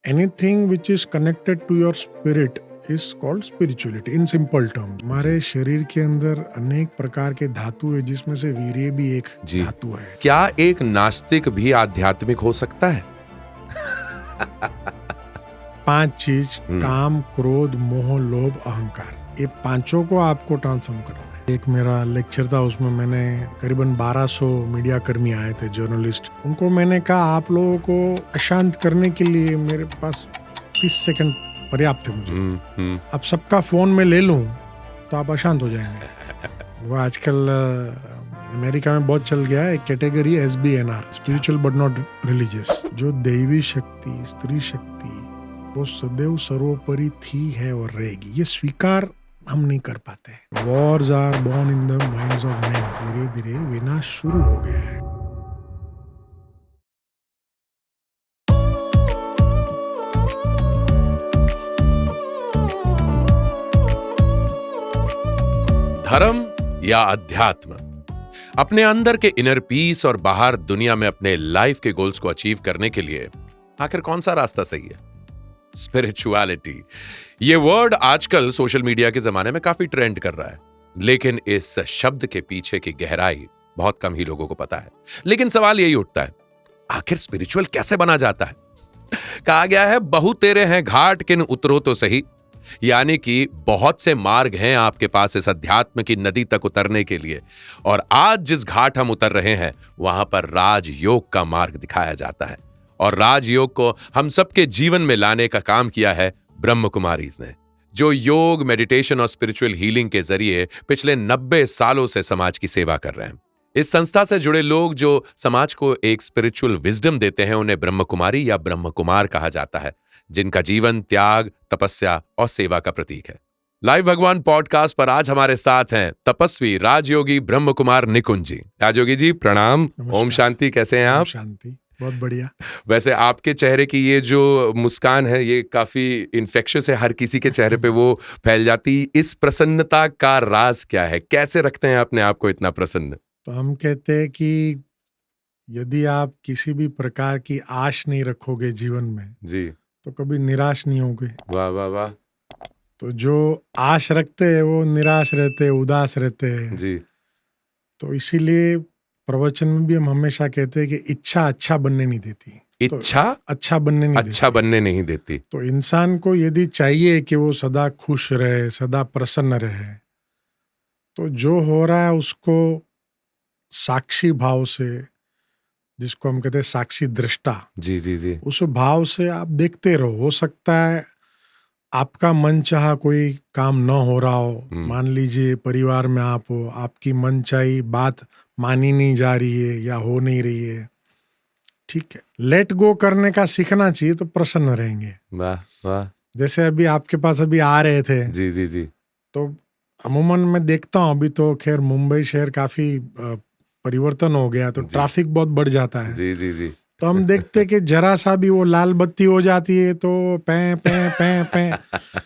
Anything which is connected to your spirit is called spirituality in simple term. हमारे शरीर के अंदर अनेक प्रकार के धातु है जिसमें से वीर्य भी एक जी। धातु है। क्या एक नास्तिक भी आध्यात्मिक हो सकता है? 5 चीज काम, क्रोध, मोह, लोभ, अहंकार, ये पांचों को आपको ट्रांसफॉर्म करना है। एक मेरा लेक्चर था, उसमें मैंने करीबन 1200 मीडिया कर्मी आए थे, जर्नलिस्ट। उनको मैंने कहा आप लोगों को अशांत करने के लिए मेरे पास 30 सेकंड पर्याप्त है मुझे। अब सबका फोन में ले लूं तो आप अशांत हो जाएंगे। वो आजकल अमेरिका में बहुत चल गया है एक category SBNR, spiritual but not religious. जो दैवी शक्ति, स्त्री शक्ति, वो सदैव सर्वोपरि थी, है और रहेगी। ये स्वीकार हम नहीं कर पाते। Wars are born in the minds of men. धीरे धीरे विनाश शुरू हो गया है। धर्म या अध्यात्म, अपने अंदर के इनर पीस और बाहर दुनिया में अपने लाइफ के गोल्स को अचीव करने के लिए आखिर कौन सा रास्ता सही है? स्पिरिचुअलिटी, ये वर्ड आजकल सोशल मीडिया के जमाने में काफी ट्रेंड कर रहा है, लेकिन इस शब्द के पीछे की गहराई बहुत कम ही लोगों को पता है। लेकिन सवाल यही उठता है, आखिर स्पिरिचुअल कैसे बना जाता है? कहा गया है, बहु तेरे हैं घाट किन उतरो तो सही, यानी कि बहुत से मार्ग हैं आपके पास इस अध्यात्म की नदी तक उतरने के लिए, और आज जिस घाट हम उतर रहे हैं वहां पर राजयोग का मार्ग दिखाया जाता है। और राजयोग को हम सबके जीवन में लाने का काम किया है ब्रह्म कुमारीज ने, जो योग, मेडिटेशन और स्पिरिचुअल हीलिंग के जरिए पिछले 90 सालों से समाज की सेवा कर रहे हैं। इस संस्था से जुड़े लोग जो समाज को एक स्पिरिचुअल विजडम देते हैं, उन्हें ब्रह्म कुमारी या ब्रह्म कुमार कहा जाता है, जिनका जीवन त्याग, तपस्या और सेवा का प्रतीक है। लाइव भगवान पॉडकास्ट पर आज हमारे साथ हैं तपस्वी राजयोगी ब्रह्म कुमार निकुंज जी। राजयोगी जी प्रणाम। ओम शांति। कैसे हैं आप? शांति, बहुत बढ़िया। वैसे आपके चेहरे की ये जो मुस्कान है ये काफी इन्फेक्शियस है, हर किसी के चेहरे पे वो फैल जाती। इस प्रसन्नता का राज क्या है? कैसे रखते हैं अपने आप को इतना प्रसन्न? तो हम कहते हैं कि यदि आप किसी भी प्रकार की आश नहीं रखोगे जीवन में जी, तो कभी निराश नहीं होगे। वाह वाह वाह। तो जो आश रखते हैं वो निराश रहते हैं, उदास रहते हैं जी। तो इसीलिए प्रवचन में भी हम हमेशा कहते हैं कि इच्छा अच्छा बनने नहीं देती। इच्छा अच्छा बनने नहीं देती। अच्छा बनने नहीं देती। तो इंसान को यदि चाहिए कि वो सदा खुश रहे, सदा प्रसन्न रहे, तो जो हो रहा है उसको साक्षी भाव से, जिसको हम कहते हैं साक्षी दृष्टा, जी जी जी। उस भाव से आप देखते रहो। हो सकता है आपका मन चाहा कोई काम न हो रहा हो, मान लीजिए परिवार में आप हो, आपकी मनचाही बात मानी नहीं जा रही है या हो नहीं रही है, ठीक है, लेट गो करने का सीखना चाहिए तो प्रसन्न रहेंगे। वाह वाह। जैसे अभी आपके पास अभी आ रहे थे, जी जी जी। तो अमूमन मैं देखता हूँ, अभी तो खैर मुंबई शहर काफी परिवर्तन हो गया, तो ट्रैफिक बहुत बढ़ जाता है। जी जी जी। तो हम देखते कि जरा सा भी वो लाल बत्ती हो जाती है तो पै पै पै पै,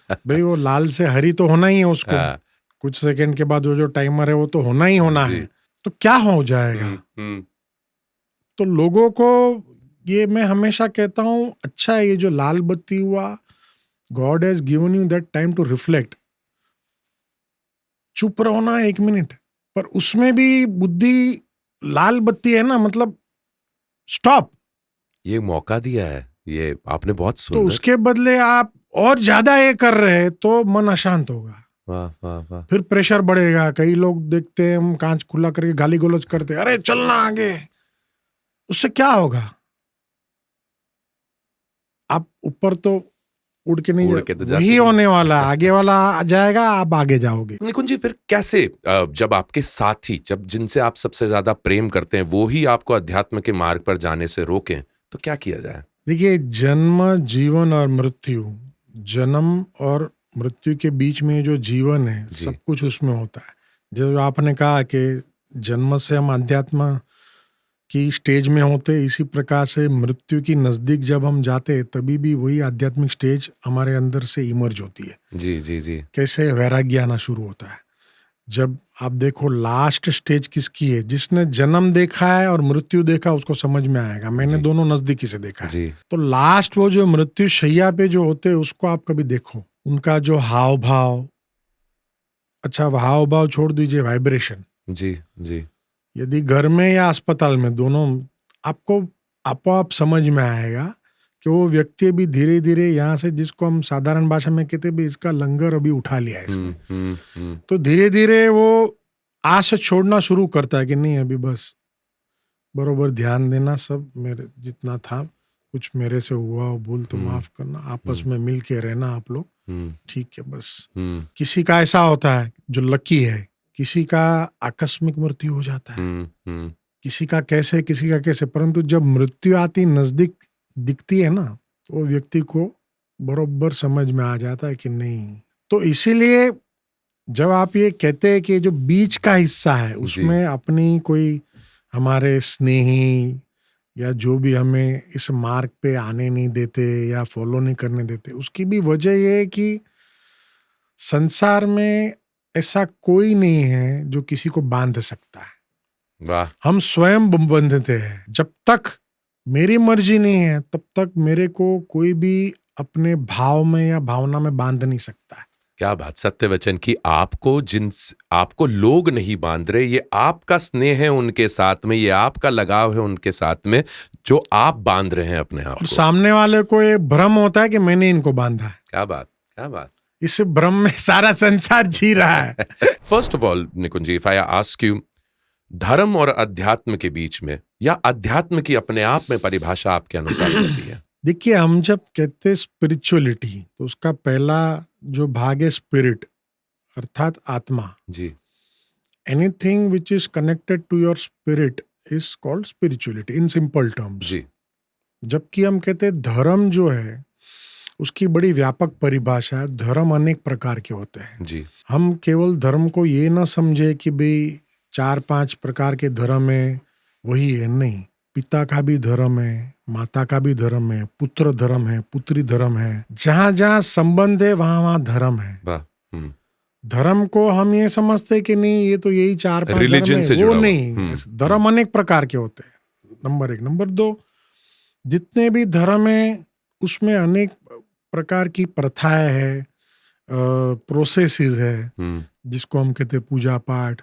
भाई वो लाल से हरी तो होना ही है उसको। कुछ सेकंड के बाद वो जो टाइमर है वो तो होना ही होना है, तो क्या हो जाएगा। तो लोगों को ये मैं हमेशा कहता हूँ, अच्छा ये जो लाल बत्ती हुआ, God has given you that time to reflect. चुप रहो ना 1 मिनट, पर उसमें भी बुद्धि लाल बत्ती है ना, मतलब स्टॉप। ये मौका दिया है, ये आपने बहुत सुंदर। तो उसके बदले आप और ज्यादा ये कर रहे हैं तो मन अशांत होगा। वाह वाह वाह। फिर प्रेशर बढ़ेगा। कई लोग देखते हैं हम कांच खुला करके गाली गलौज करते, अरे चलना आगे। उससे क्या होगा? आप ऊपर तो उड़ के नहीं वही होने वाला, आगे वाला आ जाएगा, आप आगे जाओगे। निकुंज जी, फिर कैसे, जब आपके साथी, जब जिनसे आप सबसे ज्यादा प्रेम करते हैं वो ही आपको अध्यात्म के मार्ग पर जाने से रोकें, तो क्या किया जाए? देखिए, जन्म, जीवन और मृत्यु, जन्म और मृत्यु के बीच में जो जीवन है सब कुछ उसमें होता है। जब आपने कहा कि जन्म से हम अध्यात्म की स्टेज में होते, इसी प्रकार से मृत्यु की नजदीक जब हम जाते तभी भी वही आध्यात्मिक स्टेज हमारे अंदर से इमर्ज होती है। जी जी जी। कैसे वैराग्य आना शुरू होता है। जब आप देखो लास्ट स्टेज किसकी है, जिसने जन्म देखा है और मृत्यु देखा उसको समझ में आएगा। मैंने जी। दोनों नजदीकी से देखा है। जी। तो लास्ट वो जो मृत्यु शैया पे जो होते हैं उसको आप कभी देखो, उनका जो हाव भाव, अच्छा हाव भाव छोड़ दीजिए, वाइब्रेशन, जी। जी। यदि घर में या अस्पताल में दोनों, आपको आपो समझ में आएगा कि वो व्यक्ति भी धीरे धीरे यहाँ से, जिसको हम साधारण भाषा में कहते हैं इसका लंगर अभी उठा लिया है इसने, तो धीरे धीरे वो आस छोड़ना शुरू करता है कि नहीं अभी बस बरोबर ध्यान देना, सब मेरे जितना था, कुछ मेरे से हुआ हो भूल तो माफ करना, आपस में मिल के रहना आप लोग, ठीक है बस। किसी का ऐसा होता है जो लकी है, किसी का आकस्मिक मृत्यु हो जाता है, किसी का कैसे, परंतु जब मृत्यु आती नजदीक दिखती है ना, तो वो व्यक्ति को बरोबर समझ में आ जाता है कि नहीं। तो इसीलिए जब आप ये कहते हैं कि जो बीच का हिस्सा है उसमें अपनी कोई हमारे स्नेही या जो भी हमें इस मार्ग पे आने नहीं देते या फॉलो नहीं करने देते, उसकी भी वजह ये है कि संसार में ऐसा कोई नहीं है जो किसी को बांध सकता है। वाह। हम स्वयं बंधते हैं। जब तक मेरी मर्जी नहीं है तब तक मेरे को कोई भी अपने भाव में या भावना में बांध नहीं सकता है। क्या बात, सत्य वचन की। आपको लोग नहीं बांध रहे, ये आपका स्नेह है उनके साथ में, ये आपका लगाव है उनके साथ में, जो आप बांध रहे हैं अपने आप और को। सामने वाले को ये भ्रम होता है कि मैंने इनको बांधा है। क्या बात, क्या बात। इस भ्रम में सारा संसार जी रहा है। First of all Nikunj ji, if I ask you, धर्म और अध्यात्म के बीच में या अध्यात्म की अपने आप में परिभाषा आपके अनुसार कैसी है? देखिए, हम जब कहते हैं स्पिरिचुअलिटी तो उसका पहला जो भाग है स्पिरिट, अर्थात आत्मा जी। Anything which is connected to your spirit is called spirituality in simple terms. जी। जबकि हम कहते हैं धर्म जो है उसकी बड़ी व्यापक परिभाषा है। धर्म अनेक प्रकार के होते हैं। जी। हम केवल धर्म को ये ना समझे कि भाई 4-5 प्रकार के धर्म है वही है, नहीं। पिता का भी धर्म है, माता का भी धर्म है, पुत्र धर्म है, पुत्री धर्म है, जहां जहां संबंध है वहां वहां धर्म है। धर्म को हम ये समझते कि नहीं ये तो यही 4-5 रिलीजन से वो जुड़ा नहीं। धर्म अनेक प्रकार के होते हैं, नंबर 1। नंबर 2, जितने भी धर्म है उसमें अनेक प्रकार की प्रथाएं है, प्रोसेसेस है, जिसको हम कहते हैं पूजा पाठ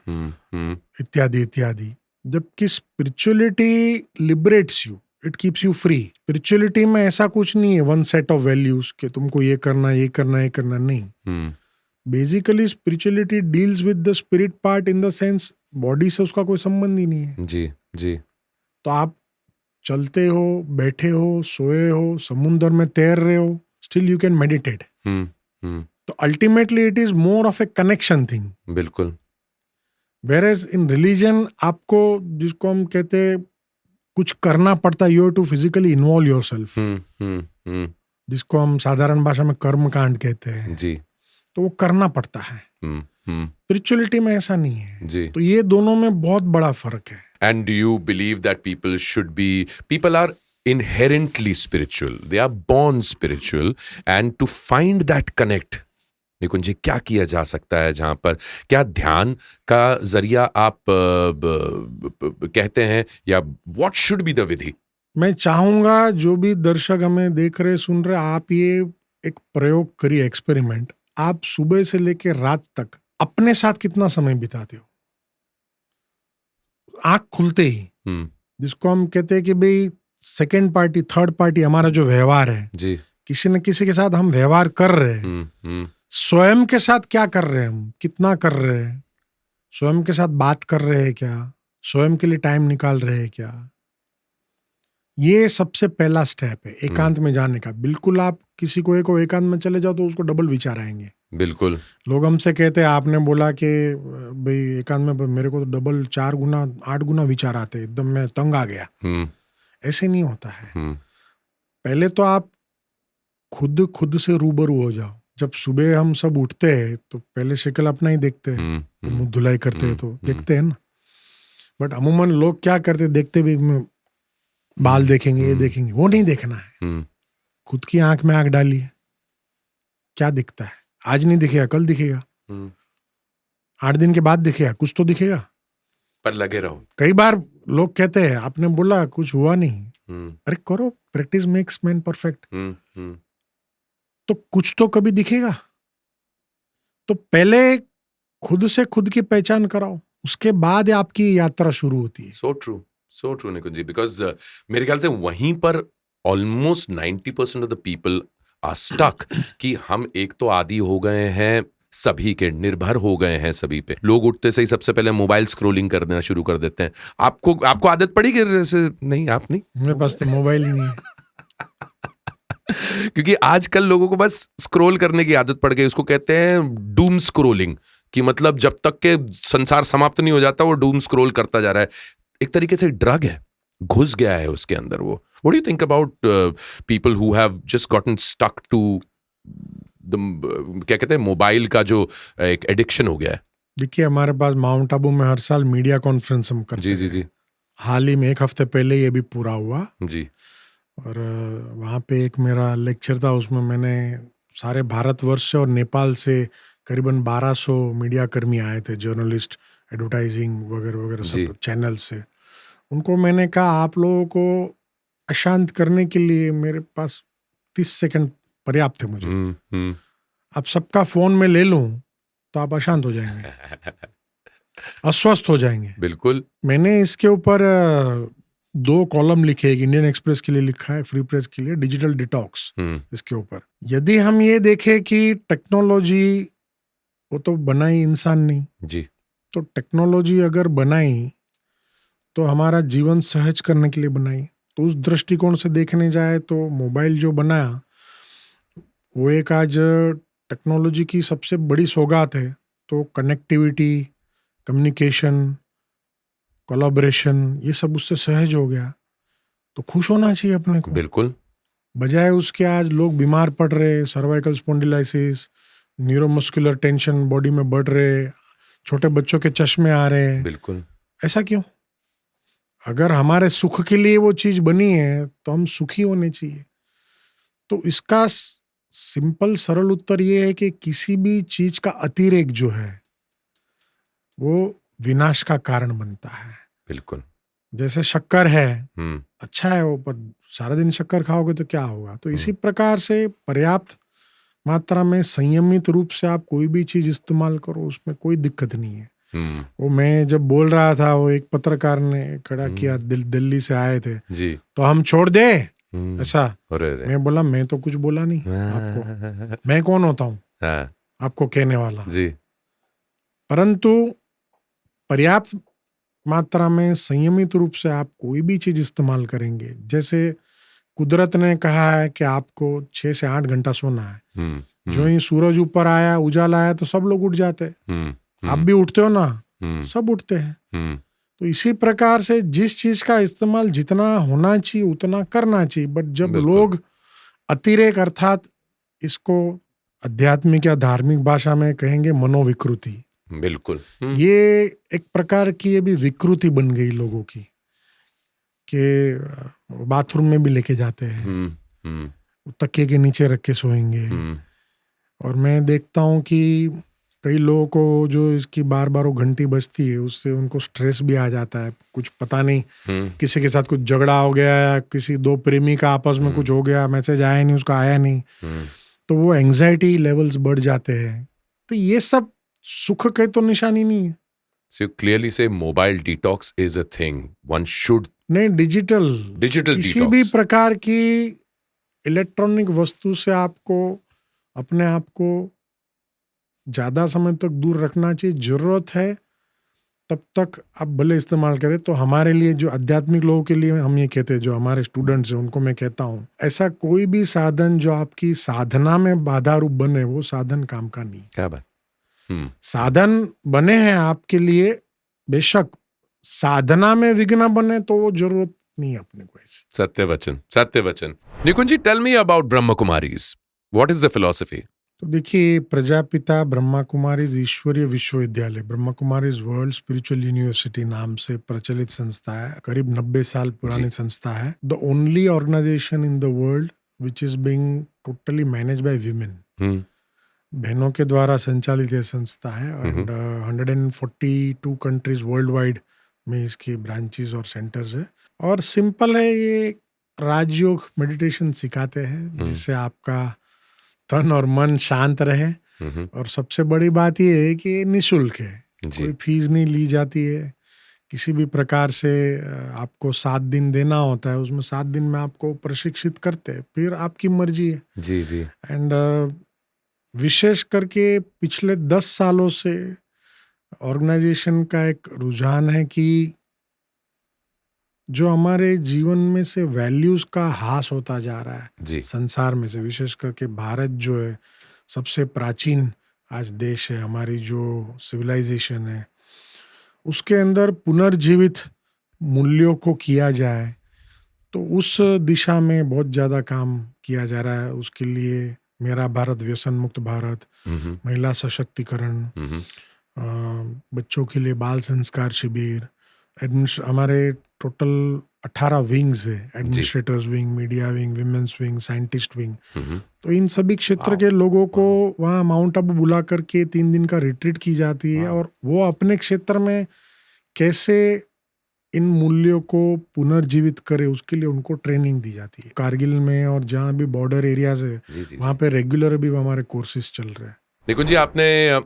इत्यादि इत्यादि। जबकि spirituality liberates you, it keeps you free. Spirituality में ऐसा कुछ नहीं है वन सेट ऑफ वैल्यूज कि तुमको ये करना ये करना ये करना, नहीं। Basically spirituality deals with the spirit part in the sense body से उसका कोई संबंध ही नहीं है। जी। जी। तो आप चलते हो, बैठे हो, सोए हो, समुद्र में तैर रहे हो, स्टिल यू कैन मेडिटेट। तो ultimately it is more of a connection thing. बिल्कुल। वेयरएज इन रिलीजन आपको, जिसको हम कहते हैं कुछ करना पड़ता है, you have to physically involve yourself, जिसको हम साधारण भाषा में कर्म कांड कहते हैं। जी। तो वो करना पड़ता है। स्पिरिचुअलिटी में ऐसा नहीं है। जी। तो ये दोनों में बहुत बड़ा फर्क है। And do you believe that people are inherently spiritual? They are born spiritual, and to find that connect, निकुंज जी, क्या किया जा सकता है? जहां पर क्या ध्यान का जरिया आप कहते हैं, या what should be the विधि? मैं चाहूंगा जो भी दर्शक हमें देख रहे सुन रहे, आप ये एक प्रयोग करिए, एक्सपेरिमेंट। आप सुबह से लेकर रात तक अपने साथ कितना समय बिताते हो? आंख खुलते ही, जिसको हम कहते हैं कि भाई सेकेंड पार्टी, थर्ड पार्टी, हमारा जो व्यवहार है जी, किसी न किसी के साथ हम व्यवहार कर रहे हैं। स्वयं के साथ क्या कर रहे हैं, हम कितना कर रहे हैं, स्वयं के साथ बात कर रहे हैं क्या, स्वयं के लिए टाइम निकाल रहे हैं क्या? ये सबसे पहला स्टेप है एकांत में जाने का। बिल्कुल आप किसी को एकांत में चले जाओ तो उसको डबल विचार आएंगे। बिल्कुल। लोग हमसे कहते हैं, आपने बोला कि भाई एकांत में मेरे को तो डबल 4 गुना 8 गुना विचार आते, एकदम मैं तंग आ गया। ऐसे नहीं होता है। पहले तो आप खुद से रूबरू हो जाओ। जब सुबह हम सब उठते हैं तो पहले शक्ल अपना ही देखते हैं, मुंह धुलाई करते हैं तो देखते हैं ना। बट अमूमन लोग क्या करते, देखते भी बाल देखेंगे, ये देखेंगे, वो नहीं देखना है। खुद की आंख में आंख डालिए, क्या दिखता है? आज नहीं दिखेगा, कल दिखेगा। 8 दिन के बाद दिखेगा, कुछ तो दिखेगा। पर लगे रहो। कई बार लोग कहते हैं आपने बोला कुछ हुआ नहीं, हम्म अरे करो, प्रैक्टिस मेक्स मैन परफेक्ट। हम्म तो कुछ तो कभी दिखेगा। तो पहले खुद से खुद की पहचान कराओ, उसके बाद आपकी यात्रा शुरू होती है। So true Nikunj ji, because मेरे ख्याल से वहीं पर almost 90% of the people are stuck कि हम एक तो आदी हो गए हैं सभी के, निर्भर हो गए हैं सभी पे। लोग उठते से ही सबसे पहले मोबाइल स्क्रोलिंग करना शुरू कर देते हैं। आपको आदत पड़ी कि नहीं? आप नहीं? मेरे पास तो मोबाइल ही नहीं है। क्योंकि आजकल लोगों को बस स्क्रोल करने की आदत पड़ गई। उसको कहते हैं डूम स्क्रोलिंग, कि मतलब जब तक के संसार समाप्त नहीं हो जाता वो डूम स्क्रोल करता जा रहा है। एक तरीके से ड्रग है, घुस गया है उसके अंदर वो। What do you think about people who have just gotten stuck to the, क्या कहते हैं, मोबाइल का जो एक एडिक्शन हो गया है? देखिए, हमारे पास माउंट आबू में हर साल मीडिया कॉन्फ्रेंस हम करते हैं। जी। हाल ही में 1 हफ्ते पहले ये भी पूरा हुआ जी। और वहाँ पे एक मेरा लेक्चर था, उसमें मैंने सारे भारतवर्ष से और नेपाल से करीबन 1200 मीडिया कर्मी आए थे, जर्नलिस्ट, एडवर्टाइजिंग वगैरह वगैरह सब चैनल से। उनको मैंने कहा आप लोगों को अशांत करने के लिए मेरे पास 30 सेकंड पर्याप्त थे मुझे। अब सबका फोन में ले लूं तो आप अशांत हो जाएंगे, अस्वस्थ हो जाएंगे। बिल्कुल। मैंने इसके ऊपर 2 कॉलम लिखे, एक इंडियन एक्सप्रेस के लिए लिखा है, फ्री प्रेस के लिए, डिजिटल डिटॉक्स। इसके ऊपर यदि हम ये देखें कि टेक्नोलॉजी वो तो बनाई इंसान नहीं जी, तो टेक्नोलॉजी अगर बनाई तो हमारा जीवन सहज करने के लिए बनाई। तो उस दृष्टिकोण से देखने जाए तो मोबाइल जो बनाया वो एक आज टेक्नोलॉजी की सबसे बड़ी सौगात है। तो कनेक्टिविटी, कम्युनिकेशन, कोलैबोरेशन, ये सब उससे सहज हो गया, तो खुश होना चाहिए अपने को। बिल्कुल। बजाय उसके आज लोग बीमार पड़ रहे, cervical spondylosis, neuromuscular tension body में बढ़ रहे, छोटे बच्चों के चश्मे आ रहे हैं। बिल्कुल। ऐसा क्यों? अगर हमारे सुख के लिए वो चीज बनी है तो हम सुखी होने चाहिए। तो इसका सिंपल सरल उत्तर ये है कि किसी भी चीज का अतिरेक जो है वो विनाश का कारण बनता है। बिल्कुल। जैसे शक्कर है, अच्छा है वो, पर सारा दिन शक्कर खाओगे तो क्या होगा? तो इसी प्रकार से पर्याप्त मात्रा में संयमित रूप से आप कोई भी चीज इस्तेमाल करो, उसमें कोई दिक्कत नहीं है। वो मैं जब बोल रहा था, वो एक पत्रकार ने खड़ा किया, दिल्ली से आए थे जी, तो हम छोड़ दे ऐसा। अरे। मैं बोला मैं तो कुछ बोला नहीं आपको, मैं कौन होता हूँ आपको कहने वाला जी। परंतु पर्याप्त मात्रा में संयमित रूप से आप कोई भी चीज इस्तेमाल करेंगे, जैसे कुदरत ने कहा है कि आपको 6 से 8 घंटा सोना है। जो ही सूरज ऊपर आया, उजाला आया तो सब लोग उठ जाते हैं। आप भी उठते हो ना, सब उठते हैं। तो इसी प्रकार से जिस चीज का इस्तेमाल जितना होना चाहिए उतना करना चाहिए। बट जब लोग अतिरेक, अर्थात इसको आध्यात्मिक या धार्मिक भाषा में कहेंगे मनोविकृति, बिल्कुल, ये एक प्रकार की ये भी विकृति बन गई लोगों की, कि बाथरूम में भी लेके जाते हैं, तकिए के नीचे रख के सोएंगे। और मैं देखता हूँ कि कई लोगों को जो इसकी बार बार वो घंटी बजती है उससे उनको स्ट्रेस भी आ जाता है। कुछ पता नहीं, किसी के साथ कुछ झगड़ा हो गया या किसी 2 प्रेमी का आपस में कुछ हो गया, मैसेज आया नहीं, उसका आया नहीं, तो वो एंजाइटी लेवल्स बढ़ जाते हैं। तो ये सब सुख के तो निशानी नहीं है। So you clearly say mobile detox is a thing one should. नहीं, डिजिटल किसी detox. भी प्रकार की इलेक्ट्रॉनिक वस्तु से आपको अपने आप को ज्यादा समय तक दूर रखना चाहिए। जरूरत है तब तक आप भले इस्तेमाल करें। तो हमारे लिए, जो आध्यात्मिक लोगों के लिए हम ये कहते हैं, जो हमारे स्टूडेंट्स हैं उनको मैं कहता हूँ, ऐसा कोई भी साधन जो आपकी साधना में बाधा रूप बने वो साधन काम का नहीं। क्या बात। साधन बने हैं आपके लिए, बेशक साधना में विघ्न बने तो वो जरूरत नहीं है अपने को। सत्य वचन, सत्य वचन। निकुंज जी, tell me about Brahma Kumaris, what is the philosophy? तो देखिए, प्रजापिता ब्रह्मा कुमारीज ईश्वरीय विश्वविद्यालय, Brahma Kumaris world spiritual university नाम से प्रचलित संस्था है। करीब 90 साल पुरानी संस्था है। The only organisation in the world which is being totally managed by women. बहनों के द्वारा संचालित ये संस्था है एंड 142 कंट्रीज वर्ल्ड वाइड में इसकी ब्रांचेस और सेंटर्स है। और सिंपल है, ये राजयोग मेडिटेशन सिखाते हैं जिससे आपका तन और मन शांत रहे। और सबसे बड़ी बात ये है कि निःशुल्क है, कोई फीस नहीं ली जाती है किसी भी प्रकार से। आपको 7 दिन देना होता है, उसमें 7 दिन में आपको प्रशिक्षित करते हैं, फिर आपकी मर्जी है। जी जी। एंड विशेष करके पिछले 10 सालों से ऑर्गेनाइजेशन का एक रुझान है कि जो हमारे जीवन में से वैल्यूज का ह्रास होता जा रहा है संसार में से, विशेष करके भारत जो है सबसे प्राचीन आज देश है, हमारी जो सिविलाइजेशन है उसके अंदर पुनर्जीवित मूल्यों को किया जाए, तो उस दिशा में बहुत ज़्यादा काम किया जा रहा है। उसके लिए मेरा भारत, व्यसन मुक्त भारत, महिला सशक्तिकरण, बच्चों के लिए बाल संस्कार शिविर, हमारे टोटल 18 विंग्स है, administrators wing, media wing, women's wing, scientist wing. तो इन सभी क्षेत्र के लोगों को वहाँ माउंट आबू बुला करके 3 दिन का रिट्रीट की जाती है और वो अपने क्षेत्र में कैसे इन मूल्यों को पुनर्जीवित करे उसके लिए उनको ट्रेनिंग दी जाती है। कारगिल में और जहाँ भी बॉर्डर एरियाज है वहाँ पे रेगुलर भी हमारे कोर्सेज चल रहे हैं। निकुंज जी, आपने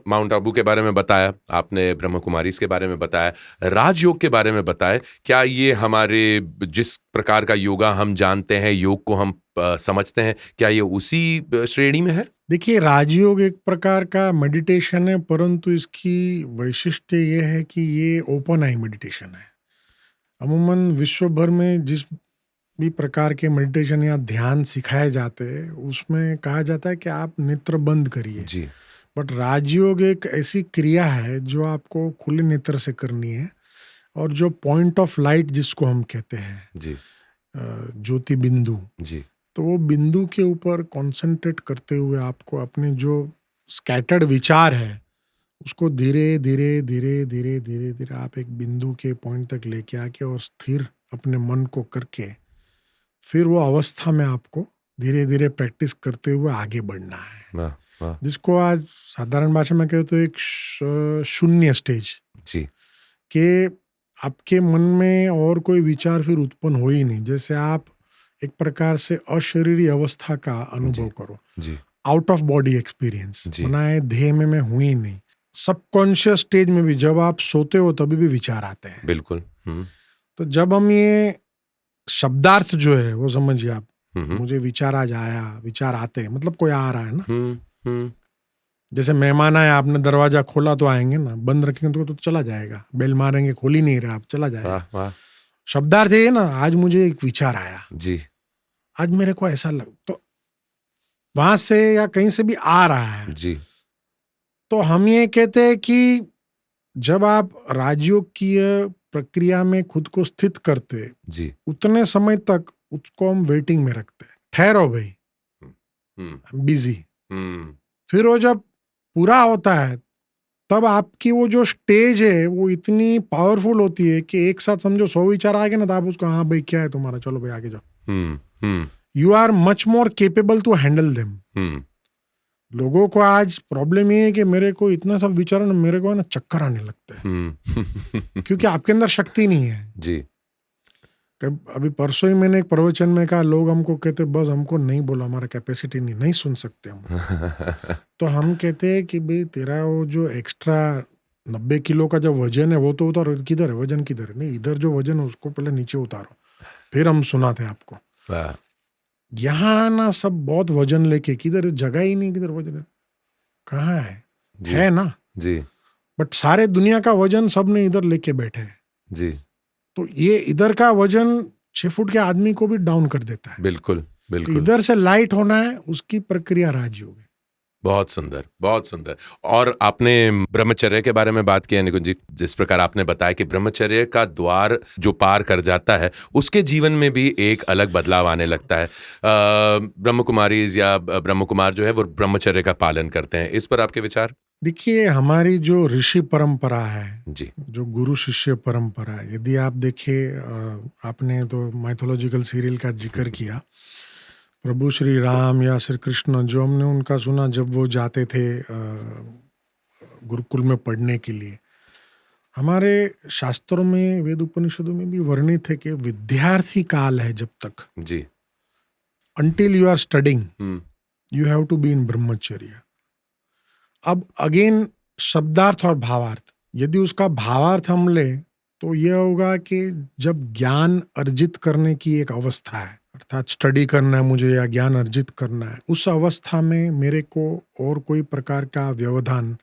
माउंट आबू के बारे में बताया, आपने ब्रह्म कुमारीज के बारे में बताया, राजयोग के बारे में बताया। क्या ये हमारे जिस प्रकार का योगा हम जानते हैं, योग को हम समझते हैं, क्या ये उसी श्रेणी में है? देखिए, राजयोग एक प्रकार का मेडिटेशन है, परंतु इसकी वैशिष्ट्य ये है कि ये ओपन आई मेडिटेशन है। अमूमन विश्व भर में जिस भी प्रकार के मेडिटेशन या ध्यान सिखाए जाते हैं उसमें कहा जाता है कि आप नेत्र बंद करिए जी। बट राजयोग एक ऐसी क्रिया है जो आपको खुले नेत्र से करनी है और जो पॉइंट ऑफ लाइट जिसको हम कहते हैं जी, ज्योति बिंदु जी, तो वो बिंदु के ऊपर कंसंट्रेट करते हुए आपको अपने जो स्कैटर्ड विचार है उसको धीरे धीरे धीरे धीरे धीरे धीरे आप एक बिंदु के पॉइंट तक लेके आके और स्थिर अपने मन को करके फिर वो अवस्था में आपको धीरे धीरे प्रैक्टिस करते हुए आगे बढ़ना है। जिसको आज साधारण भाषा में कहते हैं एक शून्य स्टेज जी, कि आपके मन में और कोई विचार फिर उत्पन्न हो ही नहीं, जैसे आप एक प्रकार से अशरीरी अवस्था का अनुभव करो जी, आउट ऑफ बॉडी एक्सपीरियंस बनाए, ध्येय में मैं हुई नहीं। सबकॉन्शियस स्टेज में भी जब आप सोते हो तभी भी विचार आते हैं, बिल्कुल। तो जब हम ये शब्दार्थ जो है वो समझिए आप, मुझे विचार आज आया, विचार आते हैं मतलब कोई आ रहा है ना, जैसे मेहमान आए, आपने दरवाजा खोला तो आएंगे ना, बंद रखेंगे तो चला जाएगा, बेल मारेंगे खोल ही नहीं रहा आप, चला जाएगा। शब्दार्थ है ना, आज मुझे एक विचार आया जी, आज मेरे को ऐसा लग, तो वहां से या कहीं से भी आ रहा है जी, तो हम ये कहते हैं कि जब आप राजयोग की प्रक्रिया में खुद को स्थित करते जी, उतने समय तक उसको हम वेटिंग में रखते हैं, ठहरो भाई, बिजी। फिर वो जब पूरा होता है तब आपकी वो जो स्टेज है वो इतनी पावरफुल होती है कि एक साथ समझो 100 विचार आ गए ना, तो आप उसको, हाँ भाई क्या है तुम्हारा, चलो भाई आगे जाओ। You are much more capable to handle them. लोगों को आज प्रॉब्लम ये है कि मेरे को इतना सब विचार ना, मेरे को ना चक्कर आने लगते हैं क्योंकि आपके अंदर शक्ति नहीं है जी। अभी परसों ही मैंने एक प्रवचन में कहा, लोग हमको कहते बस हमको नहीं बोला, हमारा कैपेसिटी नहीं सुन सकते हम तो हम कहते हैं कि भाई तेरा वो जो एक्स्ट्रा 90 किलो का जो वजन है वो तो उतारो, किधर है वजन, किधर है, नहीं इधर जो वजन है उसको पहले नीचे उतारो, फिर हम सुनाते आपको। यहाँ ना सब बहुत वजन लेके, किधर जगह ही नहीं, किधर वजन है, कहाँ है ना जी, बट सारे दुनिया का वजन सबने इधर लेके बैठे हैं जी, तो ये इधर का वजन 6 फुट के आदमी को भी डाउन कर देता है। बिल्कुल बिल्कुल। तो इधर से लाइट होना है, उसकी प्रक्रिया राजयोग है। बहुत सुंदर, बहुत सुंदर। और आपने ब्रह्मचर्य के बारे में बात की है निकुंज जी, जिस प्रकार आपने बताया कि ब्रह्मचर्य का द्वार जो पार कर जाता है उसके जीवन में भी एक अलग बदलाव आने लगता है। ब्रह्म कुमारीज या ब्रह्म कुमार जो है वो ब्रह्मचर्य का पालन करते हैं, इस पर आपके विचार? देखिए, हमारी जो ऋषि परंपरा है जी, जो गुरु शिष्य परंपरा है, यदि आप देखिए, आपने तो माइथोलॉजिकल सीरियल का जिक्र किया, प्रभु श्री राम या श्री कृष्ण, जो हमने उनका सुना जब वो जाते थे गुरुकुल में पढ़ने के लिए, हमारे शास्त्रों में, वेद उपनिषदों में भी वर्णित है कि विद्यार्थी काल है जब तक, जी, until you are studying, you have to be in ब्रह्मचर्य। अब अगेन शब्दार्थ और भावार्थ, यदि उसका भावार्थ हम ले तो यह होगा कि जब ज्ञान अर्जित करने की एक अवस्था है, अर्थात स्टडी करना है मुझे या ज्ञान अर्जित करना है, उस अवस्था में मेरे को और कोई प्रकार का व्यवधान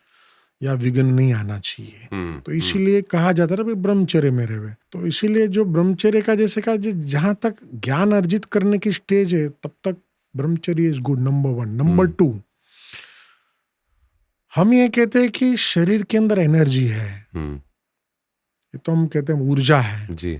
या विघ्न नहीं आना चाहिए। तो इसीलिए कहा जाता है ब्रह्मचर्य में रहे। तो इसीलिए जो ब्रह्मचर्य का, जैसे कहा, जहां तक ज्ञान अर्जित करने की स्टेज है तब तक ब्रह्मचर्य इज गुड, नंबर 1। नंबर 2, हम ये कहते हैं कि शरीर के अंदर एनर्जी है, ये तो हम कहते हैं ऊर्जा है जी।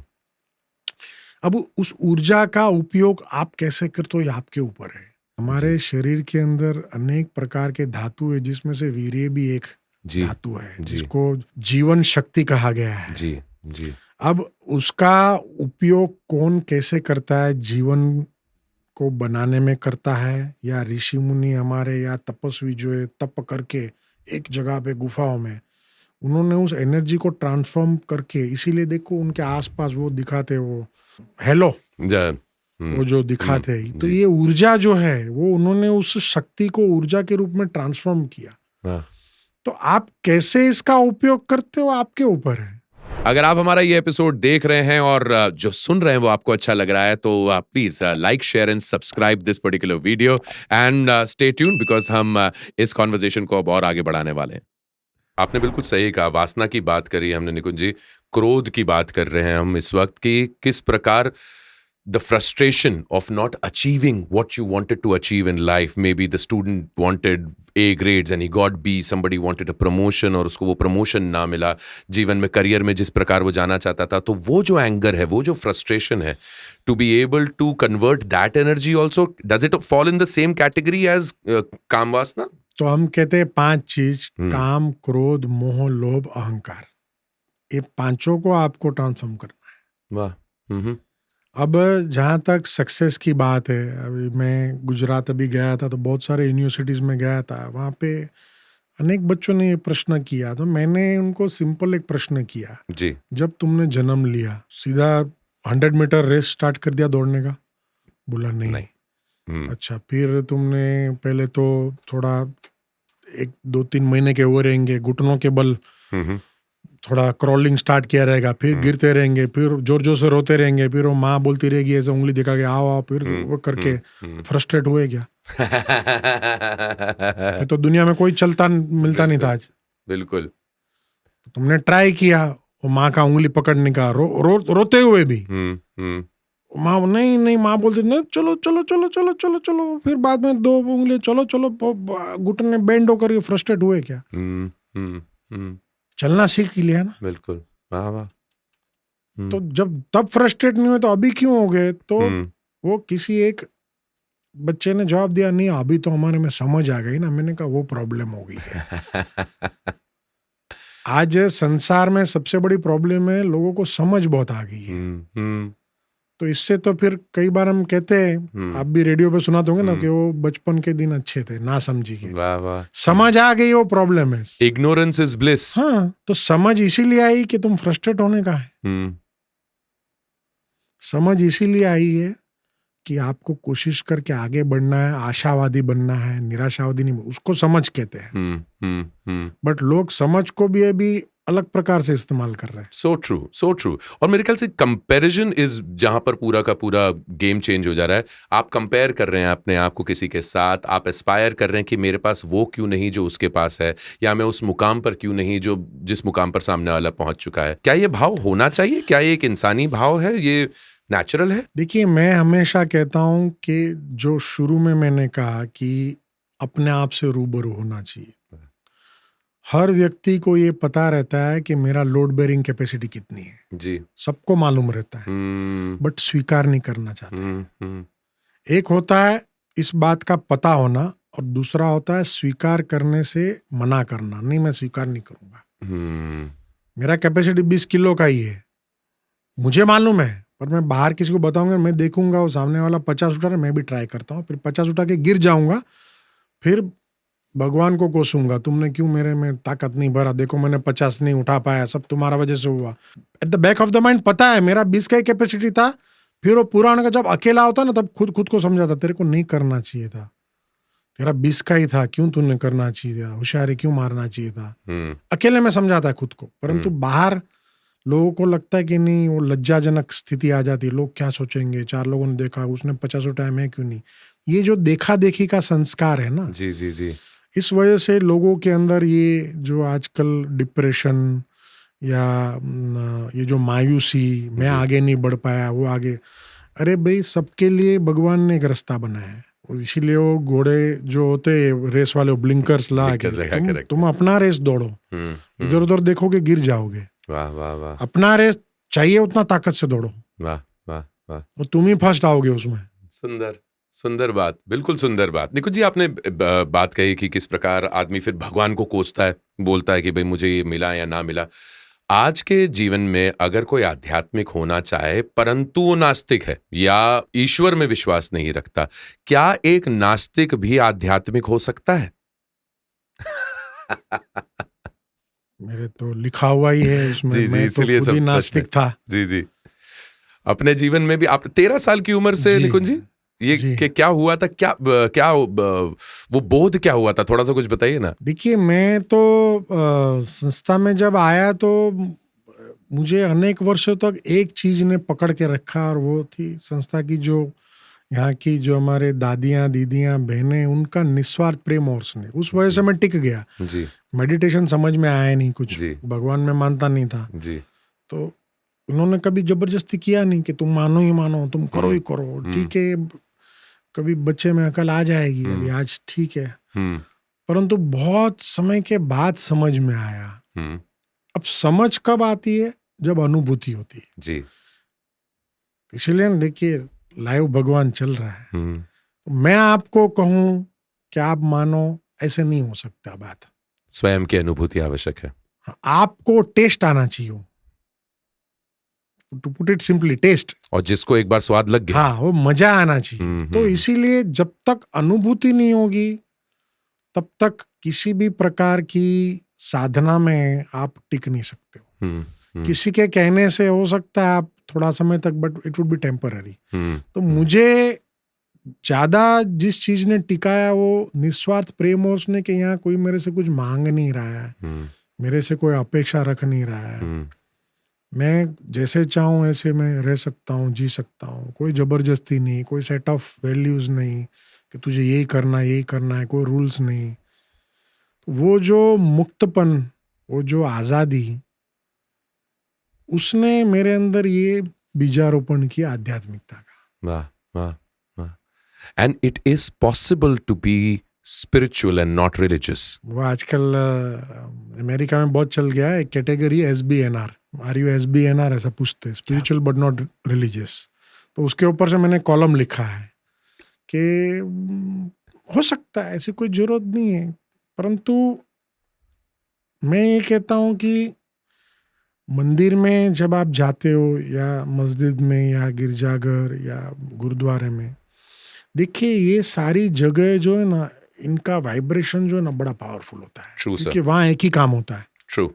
अब उस ऊर्जा का उपयोग आप कैसे करते हो ये आपके ऊपर है। हमारे शरीर के अंदर अनेक प्रकार के धातु है, जिसमें से वीर्य भी एक धातु है, जिसको जीवन शक्ति कहा गया है। जी जी। अब उसका उपयोग कौन कैसे करता है, जीवन को बनाने में करता है, या ऋषि मुनि हमारे या तपस्वी जो है तप करके एक जगह पे गुफाओं में उन्होंने उस एनर्जी को ट्रांसफॉर्म करके, इसीलिए देखो उनके आसपास वो दिखाते, वो हेलो वो जो दिखाते हैं, तो ये ऊर्जा जो है वो उन्होंने उस शक्ति को ऊर्जा के रूप में ट्रांसफॉर्म किया। तो आप कैसे इसका उपयोग करते हो आपके ऊपर है। अगर आप हमारा ये एपिसोड देख रहे हैं और जो सुन रहे हैं वो आपको अच्छा लग रहा है, तो please like, share and subscribe this particular video and stay tuned, because हम इस कॉन्वर्सेशन को अब और आगे बढ़ाने वाले हैं। आपने बिल्कुल सही कहा, वासना की बात करी हमने निकुंज जी, क्रोध की बात कर रहे हैं हम इस वक्त की, किस प्रकार the frustration of not achieving what you wanted to achieve in life. Maybe the student wanted A grades and he got B, somebody wanted a promotion और उसको वो promotion ना मिला, जीवन में करियर में जिस प्रकार वो जाना चाहता था, तो वो जो एंगर है, वो जो frustration है, to be able to convert that energy also, does it fall in the same category as काम वासना? तो हम कहते हैं 5 चीज, काम, क्रोध, मोह, लोभ, अहंकार, ये पांचों को आपको ट्रांसफॉर्म करना है। वाह। अब जहाँ तक सक्सेस की बात है, अभी मैं गुजरात अभी गया था, तो बहुत सारे यूनिवर्सिटीज में गया था, वहाँ पे अनेक बच्चों ने ये प्रश्न किया, तो मैंने उनको सिंपल एक प्रश्न किया जी, जब तुमने जन्म लिया सीधा 100 मीटर रेस स्टार्ट कर दिया दौड़ने का? बोला नहीं। अच्छा, फिर तुमने पहले तो थोड़ा 1-2-3 महीने के हुए रहेंगे, घुटनों के बल थोड़ा क्रॉलिंग स्टार्ट किया रहेगा, फिर गिरते रहेंगे, फिर जोर जोर से रोते रहेंगे, फिर वो माँ बोलती रहेगी ऐसे उंगली दिखा के आओ आओ, फिर वो करके फ्रस्ट्रेट हुए क्या? फिर तो दुनिया में कोई चलता मिलता नहीं था आज। बिल्कुल। तुमने ट्राई किया वो माँ का उंगली पकड़ने का, रोते हुए भी माँ नहीं माँ बोलती नहीं, चलो चलो चलो चलो चलो चलो, फिर बाद में 2 उंगली चलो चलो, घुटने बेंड होकर फ्रस्ट्रेट हुए क्या? चलना सीख लिया ना। बिल्कुल, वाह वाह। तो जब तब फ्रस्ट्रेट नहीं हुए तो अभी क्यों हो गए? तो वो किसी एक बच्चे ने जवाब दिया, नहीं अभी तो हमारे में समझ आ गई ना। मैंने कहा वो प्रॉब्लम हो गई है। आज संसार में सबसे बड़ी प्रॉब्लम है लोगों को समझ बहुत आ गई है। तो इससे तो फिर कई बार हम कहते हैं, आप भी रेडियो पे सुनाते होंगे ना कि वो बचपन के दिन अच्छे थे, ना समझी के। वाह वाह। समझ आ गई वो प्रॉब्लम है। Ignorance is bliss. हाँ, तो समझ इसीलिए आई कि तुम फ्रस्ट्रेट होने का है। समझ इसीलिए आई है कि आपको कोशिश करके आगे बढ़ना है, आशावादी बनना है, निराशावादी नहीं, उसको समझ कहते हैं। बट लोग समझ को भी अभी अलग प्रकार से इस्तेमाल कर रहे हैं। So true. और मेरे ख्याल से कंपैरिजन इज जहां पर पूरा का पूरा गेम चेंज हो जा रहा है। आप कंपेयर कर रहे हैं अपने आप को किसी के साथ, आप एस्पायर कर रहे हैं कि मेरे पास वो क्यों नहीं जो उसके पास है, या मैं उस मुकाम पर क्यों नहीं जो जिस मुकाम पर सामने वाला पहुंच चुका है। क्या ये भाव होना चाहिए? क्या ये एक इंसानी भाव है? ये नेचुरल है? देखिए, मैं हमेशा कहता हूं कि जो शुरू में मैंने कहा कि अपने आप से रूबरू होना चाहिए। हर व्यक्ति को ये पता रहता है कि मेरा लोड बेरिंग कैपेसिटी कितनी है जी, सबको मालूम रहता है, बट स्वीकार नहीं करना चाहते। एक होता है इस बात का पता होना, और दूसरा होता है स्वीकार करने से मना करना। नहीं, मैं स्वीकार नहीं करूंगा। मेरा कैपेसिटी 20 किलो का ही है, मुझे मालूम है, पर मैं बाहर किसी को बताऊंगा, मैं देखूंगा वो सामने वाला 50 उठा रहा है, मैं भी ट्राई करता हूँ, फिर 50 उठा के गिर जाऊंगा, फिर भगवान को कोसूंगा, तुमने क्यों मेरे में ताकत नहीं भरा, देखो मैंने 50 नहीं उठा पाया, सब तुम्हारा वजह से हुआ। At the back of the mind पता है मेरा 20 का ही कैपेसिटी था, फिर वो पूरा होने का जब अकेला होता ना, तब खुद को समझाता तेरे को नहीं करना चाहिए था, तेरा 20 का ही था, क्यों तूने करना चाहिए था, होशियारी क्यों मारना चाहिए था। अकेले में समझाता है खुद को, परंतु बाहर लोगों को लगता है कि नहीं, वो लज्जाजनक स्थिति आ जाती है, लोग क्या सोचेंगे, 4 लोगों ने देखा, उसने 50 उठाया, मैं क्यों नहीं। ये जो देखा देखी का संस्कार है ना, जी जी जी, इस वजह से लोगों के अंदर ये जो आजकल डिप्रेशन या ये जो मायूसी, मैं आगे नहीं बढ़ पाया, वो आगे, अरे भाई सबके लिए भगवान ने एक रास्ता बनाया है, इसीलिए वो घोड़े जो होते रेस वाले ब्लिंकर्स ला के तुम अपना रेस दौड़ो, इधर उधर देखोगे गिर जाओगे। वाह वाह वाह, अपना रेस चाहिए उतना ताकत से दौड़ो, वाह वाह वाह, और तुम ही फर्स्ट आओगे उसमें। सुंदर सुंदर बात, बिल्कुल सुंदर बात। निकुंज जी, आपने बात कही कि किस प्रकार आदमी फिर भगवान को कोसता है, बोलता है कि भाई मुझे ये मिला या ना मिला। आज के जीवन में अगर कोई आध्यात्मिक होना चाहे परंतु वो नास्तिक है या ईश्वर में विश्वास नहीं रखता, क्या एक नास्तिक भी आध्यात्मिक हो सकता है? मेरे तो लिखा हुआ ही है उसमें, जी, मैं तो खुद ही नास्तिक था। जी जी, अपने जीवन में भी आप 13 साल की उम्र से निकुंज जी ये कि क्या हुआ था, क्या वो बोध क्या हुआ था, थोड़ा सा कुछ बताइए ना। देखिए, मैं तो संस्था में जब आया तो मुझे अनेक वर्षों तक एक चीज ने पकड़ के रखा, और वो थी संस्था की जो यहाँ की जो हमारे दादियाँ दीदियाँ बहनें, उनका निस्वार्थ प्रेम और स्नेह, उस वजह से मैं टिक गया जी। मेडिटेशन समझ में आया नहीं कुछ जी। भगवान में मानता नहीं था जी। तो उन्होंने कभी जबरदस्ती किया नहीं कि तुम मानो ही मानो, तुम करो ही करो, ठीक है, कभी बच्चे में अकल आ जाएगी, अभी आज ठीक है, परंतु बहुत समय के बाद समझ में आया। अब समझ कब आती है, जब अनुभूति होती है जी। इसलिए देखिए लाइव भगवान चल रहा है, मैं आपको कहूं कि आप मानो, ऐसे नहीं हो सकता बात, स्वयं की अनुभूति आवश्यक है। आपको टेस्ट आना चाहिए, to put it simply, test, और जिसको एक बार स्वाद लग गया, हाँ, वो मजा आना चाहिए। तो इसीलिए जब तक अनुभूति नहीं होगी तब तक किसी भी प्रकार की साधना में आप टिक नहीं सकते हो। किसी के कहने से हो सकता है आप थोड़ा समय तक, but it would be temporary. तो मुझे ज्यादा जिस चीज ने टिकाया वो निस्वार्थ प्रेम और उसने, कि यहाँ कोई मेरे से कुछ मांग नहीं रहा है, मेरे से कोई अपेक्षा रख नहीं रहा है, मैं जैसे चाहूँ ऐसे मैं रह सकता हूँ, जी सकता हूँ, कोई जबरदस्ती नहीं, कोई सेट ऑफ वैल्यूज नहीं कि तुझे यही करना है, कोई रूल्स नहीं। वो जो मुक्तपन, वो जो आजादी, उसने मेरे अंदर ये बीजारोपण किया आध्यात्मिकता का। वाह वाह वाह। And it is possible to be spiritual and not religious. वो आजकल अमेरिका में बहुत चल गया है, एक category SBNR, are you SBNR, ऐसा पूछते, स्पिरिचुअल बट नॉट रिलीजियस। तो उसके ऊपर से मैंने कॉलम लिखा है कि हो सकता है, ऐसी कोई जरूरत नहीं है, परंतु मैं ये कहता हूँ कि मंदिर में जब आप जाते हो या मस्जिद में या गिरजाघर या गुरुद्वारे में, देखिए ये सारी जगह जो है ना, इनका वाइब्रेशन जो है ना बड़ा पावरफुल होता है, क्योंकि वहाँ एक ही काम होता है। ट्रू।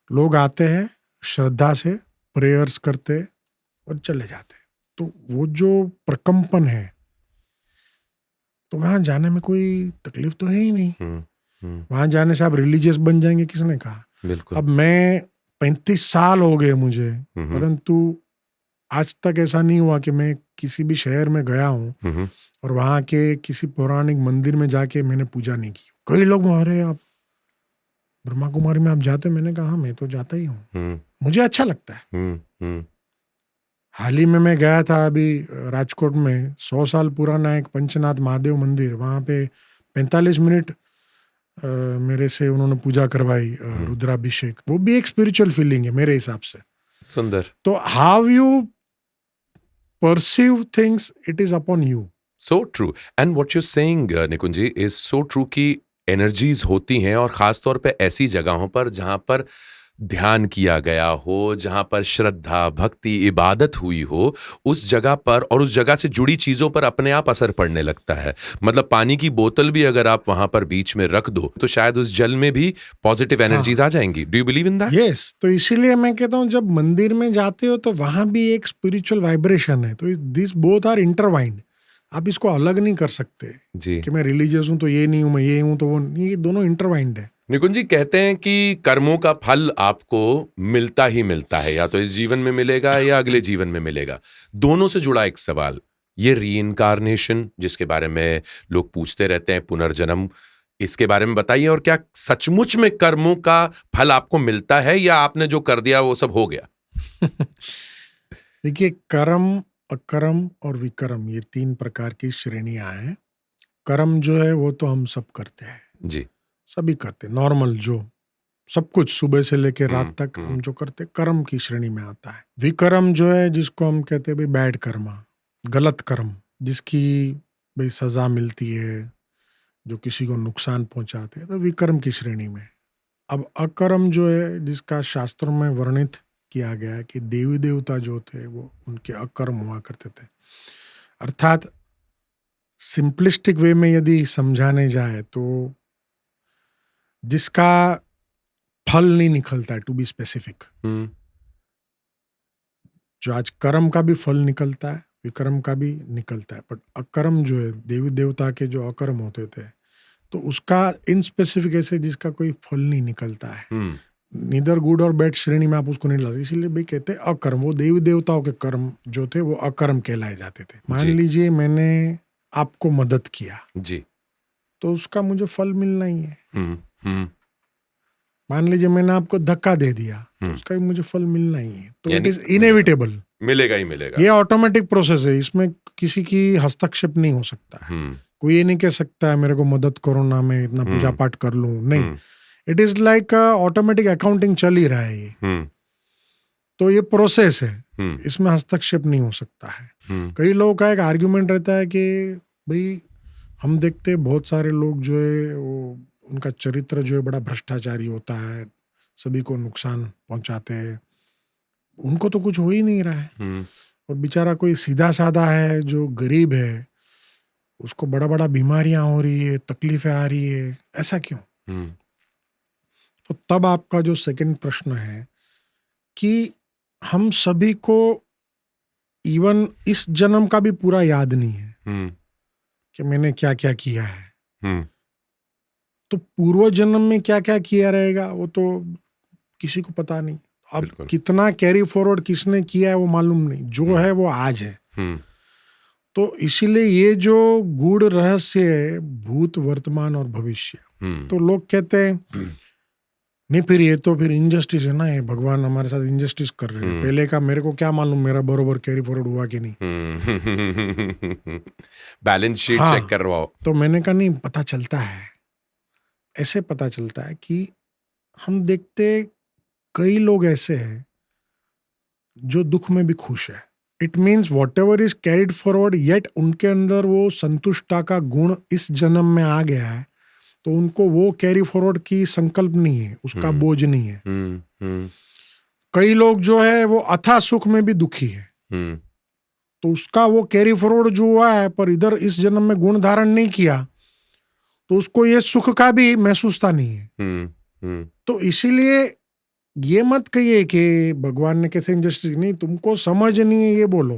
लोग आते हैं श्रद्धा से, प्रेयर्स करते और चले जाते, तो वो जो प्रकंपन है, तो वहां जाने में कोई तकलीफ तो है ही नहीं। वहां जाने से आप रिलीजियस बन जाएंगे, किसने कहा। बिल्कुल। अब मैं 35 साल हो गए मुझे, परंतु आज तक ऐसा नहीं हुआ कि मैं किसी भी शहर में गया हूँ और वहां के किसी पौराणिक मंदिर में जाके मैंने पूजा नहीं की। कई लोग अरे आप ब्रह्मा कुमारी में आप जाते हो, मैंने कहा हाँ मैं तो जाता ही हूँ, मुझे अच्छा लगता है। हाल ही में मैं गया था अभी राजकोट में, 100 साल पुराना एक पंचनाथ महादेव मंदिर, वहां पे 45 मिनट मेरे से उन्होंने पूजा करवाई, रुद्राभिषेक, वो भी एक स्पिरिचुअल फीलिंग है मेरे हिसाब से। सुंदर। तो how you perceive things, it is upon you. So true. And what you saying Nikunj ji is so true कि एनर्जीज होती हैं, और खास तौर पे ऐसी जगहों पर जहां पर ध्यान किया गया हो, जहां पर श्रद्धा, भक्ति, इबादत हुई हो, उस जगह पर और उस जगह से जुड़ी चीजों पर अपने आप असर पड़ने लगता है। मतलब पानी की बोतल भी अगर आप वहां पर बीच में रख दो तो शायद उस जल में भी पॉजिटिव एनर्जीज आ जाएंगी। Do you believe in that? Yes, तो इसीलिए मैं कहता हूँ जब मंदिर में जाते हो तो वहां भी एक स्पिरिचुअल वाइब्रेशन है। तो दिस बोथ आर इंटरवाइंड, आप इसको अलग नहीं कर सकते जी। कि मैं रिलीजियस हूँ तो ये नहीं हूँ, मैं ये हूँ तो वो नहीं, ये दोनों इंटरवाइंड है। निकुंज जी कहते हैं कि कर्मों का फल आपको मिलता ही मिलता है, या तो इस जीवन में मिलेगा या अगले जीवन में मिलेगा। दोनों से जुड़ा एक सवाल, ये रीइंकार्नेशन जिसके बारे में लोग पूछते रहते हैं, पुनर्जन्म, इसके बारे में बताइए। और क्या सचमुच में कर्मों का फल आपको मिलता है या आपने जो कर दिया वो सब हो गया? देखिए, कर्म, अकर्म और विकर्म, ये 3 प्रकार की श्रेणियां हैं। कर्म जो है वो तो हम सब करते हैं जी। सभी करते, नॉर्मल जो सब कुछ सुबह से लेकर रात तक हम जो करते, कर्म की श्रेणी में आता है। विकर्म जो है जिसको हम कहते हैं भाई बैड कर्म, गलत कर्म, जिसकी भाई सजा मिलती है, जो किसी को नुकसान पहुंचाते हैं, तो विकर्म की श्रेणी में। अब अकर्म जो है जिसका शास्त्रों में वर्णित किया गया है कि देवी देवता जो थे वो उनके अकर्म हुआ करते थे। अर्थात सिंपलिस्टिक वे में यदि समझाने जाए तो जिसका फल नहीं निकलता है, टू बी स्पेसिफिक, जो आज कर्म का भी फल निकलता है, विकर्म का भी निकलता है, बट अकर्म जो है देवी देवता के जो अकर्म होते थे तो उसका इन स्पेसिफिक ऐसे जिसका कोई फल नहीं निकलता है, नीदर गुड और बैड श्रेणी में आप उसको नहीं ला सकते, इसीलिए भी कहते हैं अकर्म। वो देवी देवताओं के कर्म जो थे वो अकर्म कहलाए जाते थे। मान लीजिए मैंने आपको मदद किया जी, तो उसका मुझे फल मिलना ही है। मान लीजिए मैंने आपको धक्का दे दिया तो उसका भी मुझे फल मिलना ही है। तो इट इज इनएविटेबल, मिलेगा ही मिलेगा। ये ऑटोमेटिक प्रोसेस है, इसमें किसी की हस्तक्षेप नहीं हो सकता है। कोई ये नहीं कह सकता है मेरे को मदद करो ना, मैं इतना पूजा पाठ कर लूं, नहीं। It is like automatic accounting चल ही रहा है ये। तो ये प्रोसेस है, इसमें हस्तक्षेप नहीं हो सकता है। कई लोगों का एक आर्ग्यूमेंट रहता है कि भाई हम देखते बहुत सारे लोग जो है वो उनका चरित्र जो है बड़ा भ्रष्टाचारी होता है, सभी को नुकसान पहुंचाते हैं, उनको तो कुछ हो ही नहीं रहा है। और बेचारा कोई सीधा साधा है जो गरीब है, उसको बड़ा बड़ा बीमारियां हो रही है, तकलीफें आ रही है, ऐसा क्यों? तो तब आपका जो सेकंड प्रश्न है कि हम सभी को इवन इस जन्म का भी पूरा याद नहीं है कि मैंने क्या क्या किया है। तो पूर्व जन्म में क्या क्या किया रहेगा वो तो किसी को पता नहीं। अब कितना कैरी फॉरवर्ड किसने किया है वो मालूम नहीं, जो है वो आज है। तो इसीलिए ये जो गूढ़ रहस्य है भूत, वर्तमान और भविष्य, तो लोग कहते हैं नहीं फिर ये तो फिर इनजस्टिस है ना, ये भगवान हमारे साथ इनजस्टिस कर रहे हैं। पहले का मेरे को क्या मालूम मेरा बरोबर कैरी फॉरवर्ड हुआ कि नहीं, बैलेंस शीट चेक करवाओ। तो मैंने कहा नहीं, पता चलता है, ऐसे पता चलता है कि हम देखते कई लोग ऐसे हैं जो दुख में भी खुश है। It means what ever is carried forward, yet उनके अंदर वो संतुष्टता का गुण इस जन्म में आ गया है, तो उनको वो कैरी फॉरवर्ड की संकल्प नहीं है, उसका बोझ नहीं है। कई लोग जो है वो अथाह सुख में भी दुखी है, तो उसका वो कैरी फॉरवर्ड जो हुआ है पर इधर इस जन्म में गुण धारण नहीं किया, तो उसको ये सुख का भी महसूसता नहीं है। तो इसीलिए ये मत कहिए कि भगवान ने कैसे इंजस्टिस, नहीं, तुमको समझ नहीं है ये बोलो,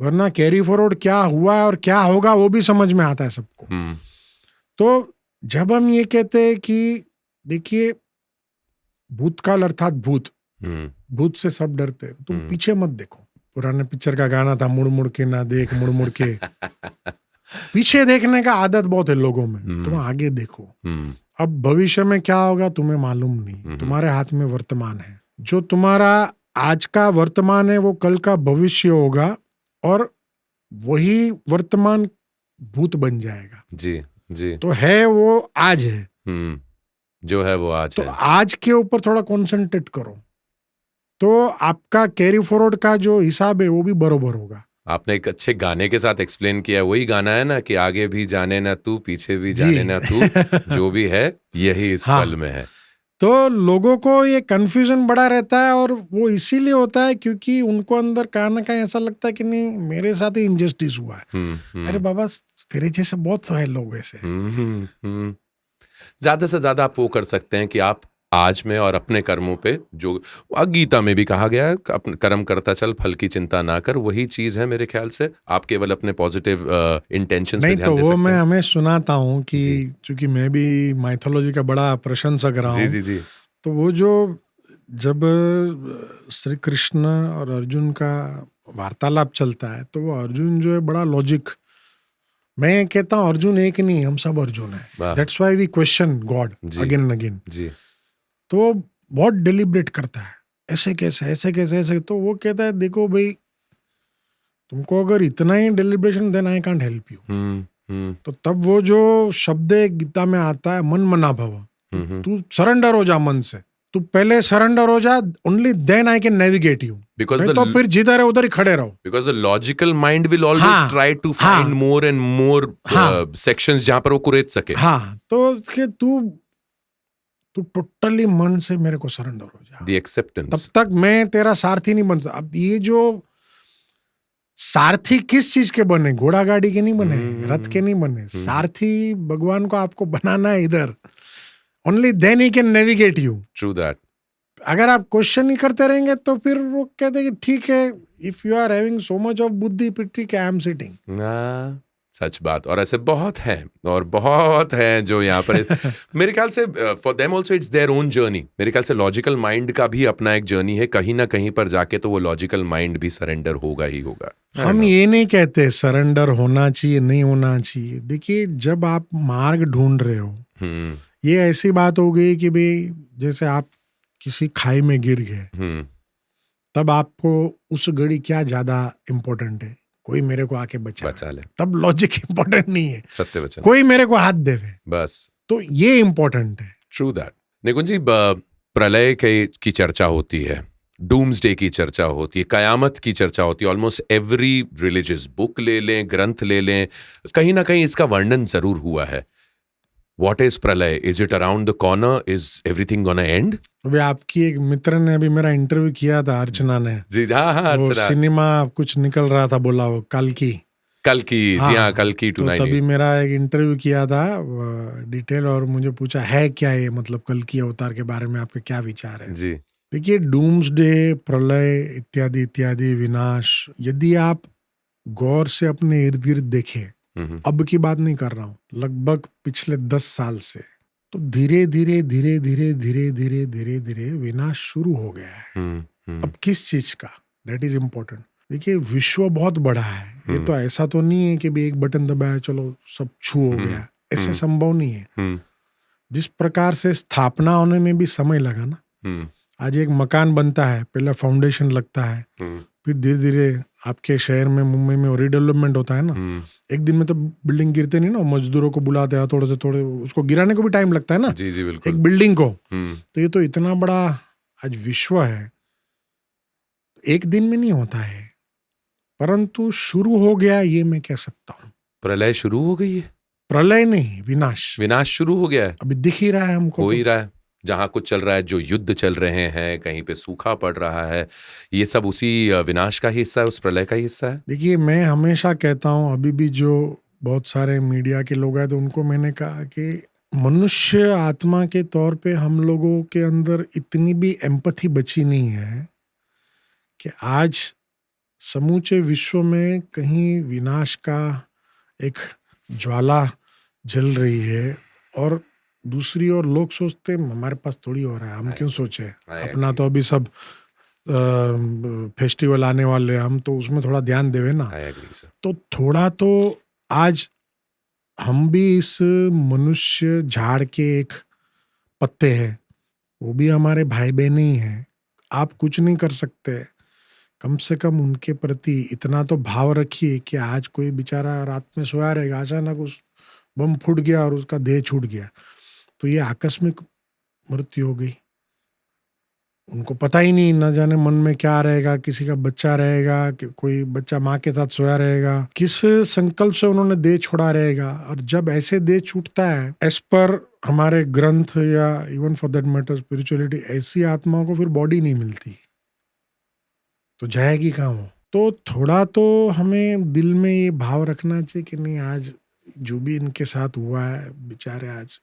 वरना कैरी फॉरवर्ड क्या हुआ और क्या होगा वो भी समझ में आता है सबको। तो जब हम ये कहते हैं कि देखिए भूतकाल अर्थात भूत, भूत से सब डरते, तुम पीछे मत देखो। पुराने पिक्चर का गाना था, मुड़ मुड़ के ना देख, मुड़ मुड़ के पीछे देखने का आदत बहुत है लोगों में, तुम आगे देखो। अब भविष्य में क्या होगा तुम्हें मालूम नहीं, तुम्हारे हाथ में वर्तमान है। जो तुम्हारा आज का वर्तमान है वो कल का भविष्य होगा और वही वर्तमान भूत बन जाएगा। जी जी। तो है वो आज है, जो है वो आज तो है। आज के ऊपर थोड़ा कॉन्सेंट्रेट करो, तो आपका कैरी फॉरवर्ड का जो हिसाब है वो भी बरोबर होगा। आपने एक अच्छे गाने के साथ एक्सप्लेन किया, वही गाना है ना कि आगे भी जाने ना तू, पीछे भी जाने ना तू, जो भी है यही इस पल में है। तो लोगों को ये कंफ्यूजन बड़ा रहता है, और वो इसीलिए होता है क्योंकि उनको अंदर कहीं ना कहीं ऐसा लगता है कि नहीं, मेरे साथ ही इनजस्टिस हुआ है। अरे बाबा, तेरे जैसे बहुत सारे लोग ऐसे हैं। ज्यादा से ज्यादा आप वो कर सकते हैं कि आप आज में और अपने कर्मों पे, जो गीता में भी कहा गया है, कर्म करता चल फल की चिंता ना कर, वही चीज है मेरे ख्याल से। आप केवल अपने पॉजिटिव इंटेंशंस पे नहीं ध्यान तो दे वो सकते मैं हैं। हमें सुनाता हूँ कि जी चूंकि मैं भी माइथोलॉजी का बड़ा प्रशंसक रहा जी हूँ, जी जी तो वो जो जब श्री कृष्ण और अर्जुन का वार्तालाप चलता है, तो वो अर्जुन जो है बड़ा लॉजिक, मैं कहता हूँ अर्जुन एक नहीं, हम सब अर्जुन है। वाह that's why we question God ji again and again. जी तो वो बहुत डिलिब्रेट करता है, ऐसे कैसे, ऐसे कैसे, ऐसे। तो वो कहता है देखो भाई, तुमको अगर इतना ही deliberation, then I can't help you. तो तब वो जो शब्द गीता में आता है, मन मना भव, तू सरेंडर हो जा मन से, तू पहले सरेंडर हो जा, only then I can navigate you. Because तो फिर जिधर है उधर ही खड़े रहो। Because the logical mind will always हाँ ट्राई टू फाइंड हाँ मोर एंड मोर हाँ सेक्शंस जहां पर वो कुरेद सके। हाँ, तो उसके तू तू टोटली मन से मेरे को सरेंडर हो जा, द एक्सेप्टेंस। तब तक मैं तेरा सारथी नहीं बन सकता। अब ये जो सारथी किस चीज के बने, घोड़ा गाड़ी के नहीं बने, रथ के नहीं बने। सारथी भगवान को आपको बनाना है इधर, ओनली देन ही can navigate you. True that. अगर आप क्वेश्चन ही करते रहेंगे तो फिर वो कहते हैं कि ठीक है, if you are having so much of बुद्धि, फिर ठीक है, आई एम सिटिंग। सच बात। और ऐसे बहुत हैं, और बहुत हैं जो यहाँ पर मेरे ख्याल से for them also it's their own journey. मेरे ख्याल से लॉजिकल माइंड का भी अपना एक जर्नी है, कहीं ना कहीं पर जाके तो वो लॉजिकल माइंड भी सरेंडर होगा ही होगा। हम ये नहीं कहते सरेंडर होना चाहिए नहीं होना चाहिए। देखिए, जब आप मार्ग ढूंढ रहे हो, ये ऐसी बात हो गई कि भाई जैसे आप किसी खाई में गिर गए, तब आपको उस घड़ी क्या ज्यादा इंपॉर्टेंट है, कोई मेरे को आके बचा ले, तब लॉजिक इंपॉर्टेंट नहीं है, सत्य वचन, कोई मेरे को हाथ देवे, बस। तो ये इंपॉर्टेंट है। True that. निकुंज जी, प्रलय की चर्चा होती है, डूम्सडे की चर्चा होती है, कयामत की चर्चा होती है। ऑलमोस्ट एवरी रिलीजियस बुक ले लें, ग्रंथ ले लें, कहीं ना कहीं इसका वर्णन जरूर हुआ है। What is प्रलय? Is it around the corner? Is everything gonna end? अभी आपकी एक मित्र ने अभी मेरा इंटरव्यू किया था, अर्चना ने। जी हाँ, वो सिनेमा कुछ निकल रहा था, बोला वो कल की जी हाँ, कल की तो तभी मेरा एक इंटरव्यू किया था डिटेल, और मुझे पूछा है क्या ये, मतलब कल की अवतार के बारे में आपके क्या विचार है जी। देखिए, डूम्सडे, प्रलय इत्यादि इत्यादि, विनाश, यदि आप गौर से अपने इर्द गिर्द देखें, अब की बात नहीं कर रहा हूँ, लगभग पिछले 10 साल से, तो धीरे धीरे धीरे धीरे धीरे धीरे धीरे धीरे विनाश शुरू हो गया है। अब किस चीज का, दैट इज इम्पोर्टेंट। देखिए, विश्व बहुत बड़ा है, ये तो ऐसा तो नहीं है कि भी एक बटन दबाया चलो सब छू हो गया, ऐसे संभव नहीं है। जिस प्रकार से स्थापना होने में भी समय लगा ना, आज एक मकान बनता है, पहले फाउंडेशन लगता है, फिर धीरे धीरे आपके शहर में, मुंबई में रीडेवलपमेंट होता है ना, एक दिन में तो बिल्डिंग गिरते नहीं ना, मजदूरों को बुलाते हैं, थोड़े से थोड़े उसको गिराने को भी टाइम लगता है ना, जी जी बिल्कुल, एक बिल्डिंग को। तो ये तो इतना बड़ा आज विश्व है, एक दिन में नहीं होता है, परंतु शुरू हो गया, ये मैं कह सकता हूँ। प्रलय शुरू हो गई है? प्रलय नहीं, विनाश। विनाश शुरू हो गया है, अभी दिख ही रहा है हमको, हो ही रहा है। जहां कुछ चल रहा है, जो युद्ध चल रहे हैं, कहीं पे सूखा पड़ रहा है, ये सब उसी विनाश का ही हिस्सा है, उस प्रलय का ही हिस्सा है। देखिए, मैं हमेशा कहता हूँ, अभी भी जो बहुत सारे मीडिया के लोग हैं, तो उनको मैंने कहा कि मनुष्य आत्मा के तौर पे हम लोगों के अंदर इतनी भी एम्पैथी बची नहीं है कि आज समूचे विश्व में कहीं विनाश का एक ज्वाला जल रही है, और दूसरी ओर लोग सोचते हमारे पास थोड़ी हो रहा है, हम क्यों सोचे, अपना तो अभी सब फेस्टिवल आने वाले, हम तो उसमें थोड़ा ध्यान देवे ना। तो थोड़ा तो आज हम भी इस मनुष्य झाड़ के एक पत्ते हैं, वो भी हमारे भाई बहन ही हैं। आप कुछ नहीं कर सकते, कम से कम उनके प्रति इतना तो भाव रखिए कि आज कोई बेचारा रात में सोया रहेगा, अचानक उस बम फूट गया और उसका देह छूट गया, तो ये आकस्मिक मृत्यु हो गई, उनको पता ही नहीं, ना जाने मन में क्या रहेगा, किसी का बच्चा रहेगा कि कोई बच्चा माँ के साथ सोया रहेगा, किस संकल्प से उन्होंने देह छोड़ा रहेगा। और जब ऐसे देह छूटता है एज पर हमारे ग्रंथ या even for that matter spirituality, ऐसी आत्माओं को फिर बॉडी नहीं मिलती, तो जाएगी कहाँ वो। तो थोड़ा तो हमें दिल में ये भाव रखना चाहिए कि नहीं, आज जो भी इनके साथ हुआ है बेचारे आज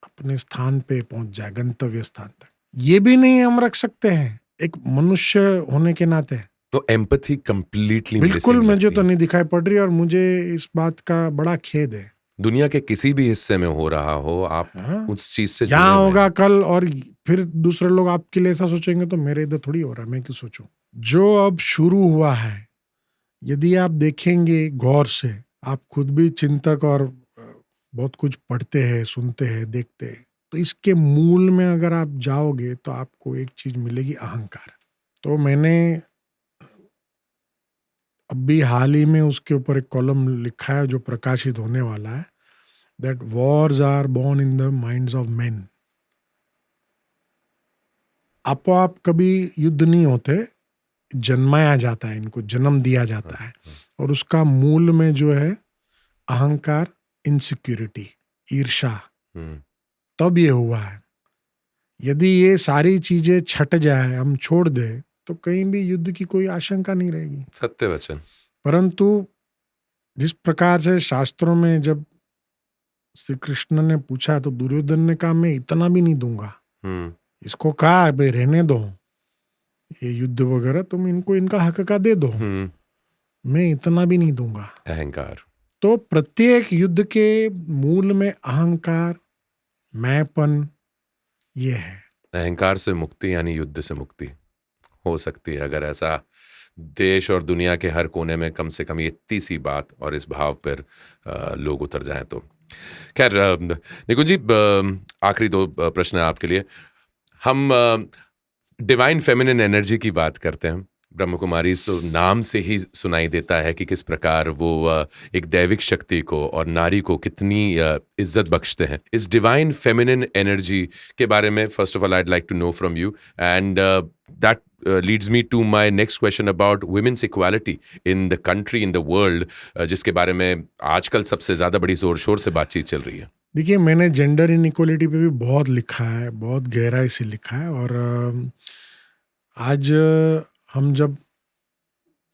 अपने स्थान पे पहुंच जाए, गंतव्य स्थान तक। ये भी नहीं हम रख सकते हैं एक मनुष्य होने के नाते। तो एम्पैथी कंप्लीटली बिल्कुल मुझे तो नहीं दिखाई पड़ रही, और मुझे इस बात का बड़ा खेद है। दुनिया के किसी भी हिस्से में हो रहा हो, आप उस चीज से जुड़े यहाँ हुए होगा हैं। कल, और फिर दूसरे लोग आपके लिए ऐसा सोचेंगे, तो मेरे इधर थोड़ी हो रहा है, मैं क्यों सोचूं। जो अब शुरू हुआ है, यदि आप देखेंगे गौर से, आप खुद भी चिंतक और बहुत कुछ पढ़ते हैं, सुनते हैं, देखते हैं, तो इसके मूल में अगर आप जाओगे तो आपको एक चीज मिलेगी, अहंकार। तो मैंने अभी हाल ही में उसके ऊपर एक कॉलम लिखा है जो प्रकाशित होने वाला है, that wars are born in the minds of men. आपो आप कभी युद्ध नहीं होते, जन्माया जाता है, इनको जन्म दिया जाता है, और उसका मूल में जो है अहंकार, इनसिक्योरिटी, ईर्ष्या, तब ये हुआ है। यदि ये सारी चीजें छट जाए, हम छोड़ दे, तो कहीं भी युद्ध की कोई आशंका नहीं रहेगी। सत्य वचन। परंतु जिस प्रकार से शास्त्रों में जब श्री कृष्ण ने पूछा, तो दुर्योधन ने कहा मैं इतना भी नहीं दूंगा। इसको कहा भाई रहने दो, ये युद्ध वगैरह तुम इनको इनका हक का दे दो, मैं इतना भी नहीं दूंगा। अहंकार। तो प्रत्येक युद्ध के मूल में अहंकार, मैंपन, ये है। अहंकार से मुक्ति यानी युद्ध से मुक्ति हो सकती है अगर ऐसा देश और दुनिया के हर कोने में कम से कम ये इतनी सी बात और इस भाव पर लोग उतर जाएं तो। खैर निकुंज जी, आखिरी दो प्रश्न है आपके लिए। हम डिवाइन फेमिनिन एनर्जी की बात करते हैं। ब्रह्म कुमारी तो नाम से ही सुनाई देता है कि किस प्रकार वो एक दैविक शक्ति को और नारी को कितनी इज्जत बख्शते हैं। इस डिवाइन फेमिनिन एनर्जी के बारे में first of all I'd like to know from you, and that leads me to my next question about women's equality in the country, in the world, जिसके बारे में आजकल सबसे ज़्यादा बड़ी जोर शोर से बातचीत चल रही है। देखिए, मैंने जेंडर इनइक्वालिटी पे भी बहुत लिखा है, बहुत गहराई से लिखा है, और आज हम जब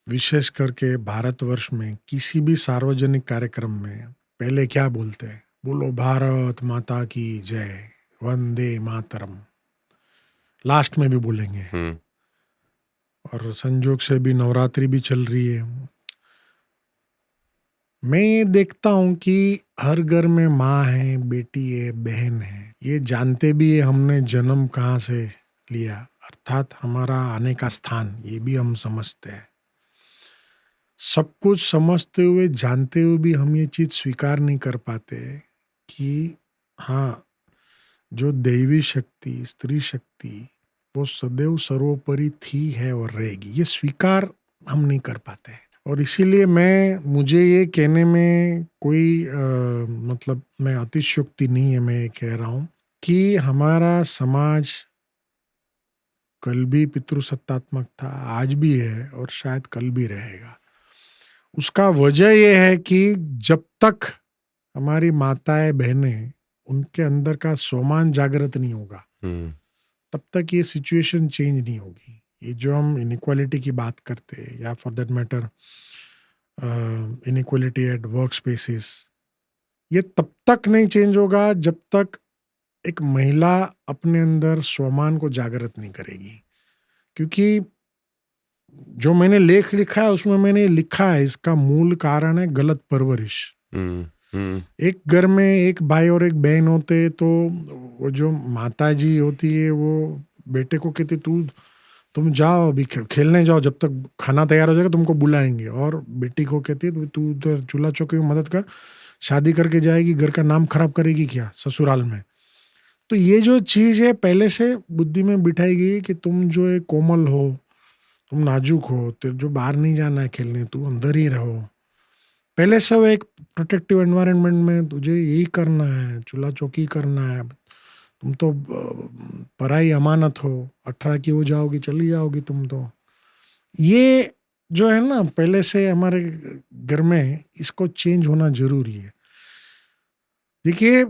विशेष करके भारतवर्ष में किसी भी सार्वजनिक कार्यक्रम में पहले क्या बोलते हैं, बोलो भारत माता की जय, वंदे मातरम, लास्ट में भी बोलेंगे। और संजोग से भी नवरात्रि भी चल रही है। मैं देखता हूं कि हर घर में माँ है, बेटी है, बहन है, ये जानते भी है हमने जन्म कहाँ से लिया, अर्थात हमारा आने का स्थान, ये भी हम समझते हैं। सब कुछ समझते हुए, जानते हुए भी हम ये चीज स्वीकार नहीं कर पाते कि हाँ, जो दैवी शक्ति, स्त्री शक्ति, वो सदैव सर्वोपरि थी, है और रहेगी, ये स्वीकार हम नहीं कर पाते। और इसीलिए मुझे ये कहने में कोई मतलब मैं अतिशयोक्ति नहीं है, मैं ये कह रहा हूँ कि हमारा समाज कल भी पितृसत्तात्मक था, आज भी है, और शायद कल भी रहेगा। उसका वजह यह है कि जब तक हमारी माताएं, बहनें, उनके अंदर का स्वाभिमान जागृत नहीं होगा, तब तक ये सिचुएशन चेंज नहीं होगी। ये जो हम इनइक्वालिटी की बात करते हैं, या for that matter inequality at work spaces, ये तब तक नहीं चेंज होगा जब तक एक महिला अपने अंदर स्वाभिमान को जागृत नहीं करेगी। क्योंकि जो मैंने लेख लिखा है उसमें मैंने लिखा है, इसका मूल कारण है गलत परवरिश। एक घर में एक भाई और एक बहन होते, तो वो जो माता जी होती है वो बेटे को कहती तुम जाओ अभी खेलने जाओ, जब तक खाना तैयार हो जाएगा तुमको बुलाएंगे, और बेटी को कहती है तू उधर चूल्हा चौके में मदद कर, शादी करके जाएगी, घर का नाम खराब करेगी क्या ससुराल में। तो ये जो चीज है पहले से बुद्धि में बिठाई गई कि तुम जो है कोमल हो, तुम नाजुक हो, तेरे जो बाहर नहीं जाना है खेलने, तू अंदर ही रहो। पहले से वो एक प्रोटेक्टिव एनवायरनमेंट में तुझे यही करना है, चूल्हा चौकी करना है, तुम तो पराई अमानत हो, 18 की हो जाओगी चली जाओगी तुम तो। ये जो है ना पहले से हमारे घर में, इसको चेंज होना जरूरी है। देखिए,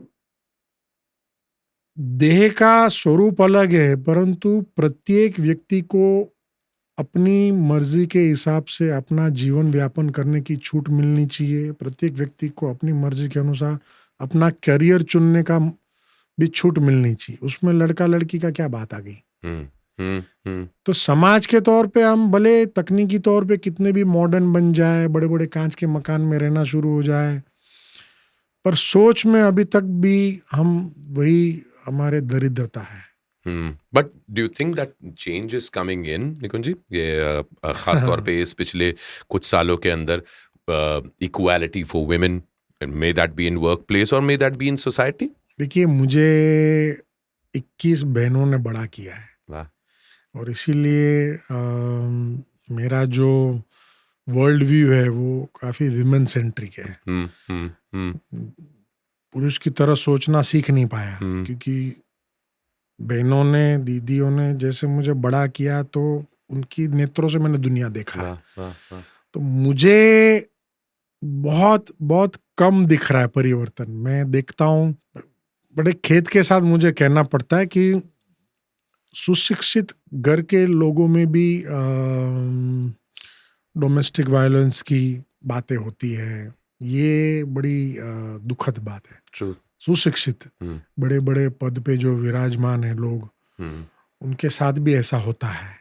देह का स्वरूप अलग है, परंतु प्रत्येक व्यक्ति को अपनी मर्जी के हिसाब से अपना जीवन व्यापन करने की छूट मिलनी चाहिए। प्रत्येक व्यक्ति को अपनी मर्जी के अनुसार अपना करियर चुनने का भी छूट मिलनी चाहिए। उसमें लड़का लड़की का क्या बात आ गई। तो समाज के तौर पे हम भले तकनीकी तौर पे कितने भी मॉडर्न बन जाए, बड़े बड़े कांच के मकान में रहना शुरू हो जाए, पर सोच में अभी तक भी हम वही, हमारे दरिद्रता है। But do you think that change is coming in, Nikunj ji? ये खास तौर पे इस पिछले कुछ सालों के अंदर equality for women, may that be in work place और may that be in society. देखिए, मुझे 21 बहनों ने बड़ा किया है। वाह। और इसीलिए मेरा जो वर्ल्ड व्यू है वो काफी विमेन सेंट्रिक है। पुरुष की तरह सोचना सीख नहीं पाया, क्योंकि बहनों ने, दीदियों ने जैसे मुझे बड़ा किया, तो उनकी नेत्रों से मैंने दुनिया देखा। तो मुझे बहुत बहुत कम दिख रहा है परिवर्तन। मैं देखता हूँ, बड़े खेद के साथ मुझे कहना पड़ता है कि सुशिक्षित घर के लोगों में भी डोमेस्टिक वायलेंस की बातें होती है। ये बड़ी दुखद बात है। सुशिक्षित बड़े बड़े पद पे जो विराजमान है लोग, उनके साथ भी ऐसा होता है।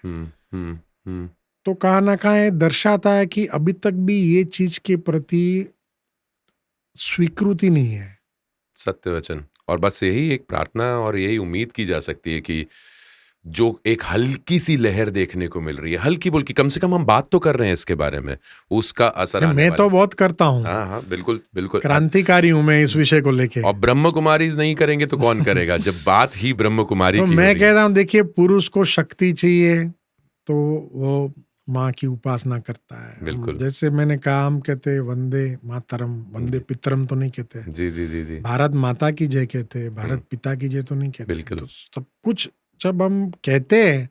तो कहाँ ना कहाँ दर्शाता है कि अभी तक भी ये चीज के प्रति स्वीकृति नहीं है। सत्य वचन। और बस यही एक प्रार्थना और यही उम्मीद की जा सकती है कि जो एक हल्की सी लहर देखने को मिल रही है, हल्की बोल की, कम से कम हम बात तो कर रहे हैं इसके बारे में, उसका असर आने मैं तो बहुत करता हूँ। हाँ, बिल्कुल बिल्कुल क्रांतिकारी हूँ मैं इस विषय को लेके। और ब्रह्म कुमारी नहीं करेंगे तो कौन करेगा जब बात ही ब्रह्म कुमारी तो की मैं कह रहा हूँ, देखिए, पुरुष को शक्ति चाहिए तो वो माँ की उपासना करता है। बिल्कुल। जैसे मैंने कहा, हम कहते वंदे मातरम, वंदे पितरम तो नहीं कहते। जी जी जी जी। भारत माता की जय कहते, भारत पिता की जय तो नहीं कहते। बिल्कुल। तो सब कुछ जब हम कहते हैं,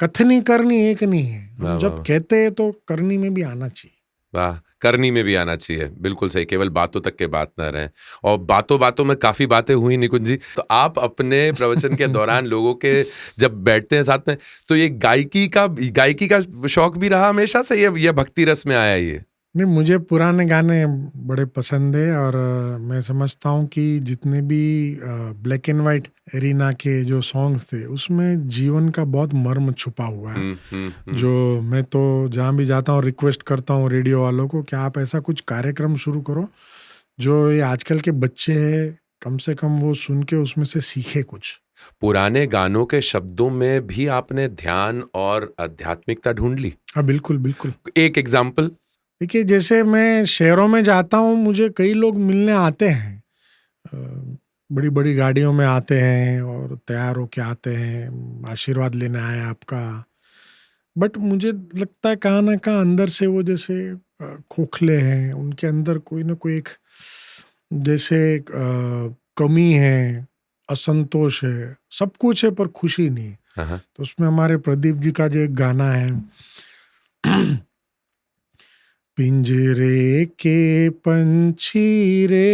कथनी करनी एक नहीं है। हम जब कहते हैं तो करनी में भी आना चाहिए। वाह, करनी में भी आना चाहिए। बिल्कुल सही, केवल बातों तक के बात ना रहे। और बातों बातों में काफी बातें हुई निकुंज जी। तो आप अपने प्रवचन के दौरान लोगों के जब बैठते हैं साथ में, तो ये गायकी का शौक भी रहा हमेशा से, ये भक्ति रस में आया ये? नहीं, मुझे पुराने गाने बड़े पसंद है। और मैं समझता हूँ कि जितने भी ब्लैक एंड वाइट एरिना के जो सॉन्ग्स थे, उसमें जीवन का बहुत मर्म छुपा हुआ है। जो मैं तो जहाँ भी जाता हूँ रिक्वेस्ट करता हूँ रेडियो वालों को कि आप ऐसा कुछ कार्यक्रम शुरू करो जो ये आजकल के बच्चे हैं, कम से कम वो सुन के उसमें से सीखे कुछ। पुराने गानों के शब्दों में भी आपने ध्यान और आध्यात्मिकता ढूंढ ली? हाँ, बिल्कुल बिल्कुल। एक एग्जाम्पल? देखिए, जैसे मैं शहरों में जाता हूँ, मुझे कई लोग मिलने आते हैं, बड़ी बड़ी गाड़ियों में आते हैं और तैयार होके आते हैं, आशीर्वाद लेने आए आपका। बट मुझे लगता है कहाँ ना कहाँ अंदर से वो जैसे खोखले हैं, उनके अंदर कोई ना कोई एक जैसे कमी है, असंतोष है, सब कुछ है पर खुशी नहीं। तो उसमें हमारे प्रदीप जी का जो एक गाना है, पिंजरे के पंछी रे,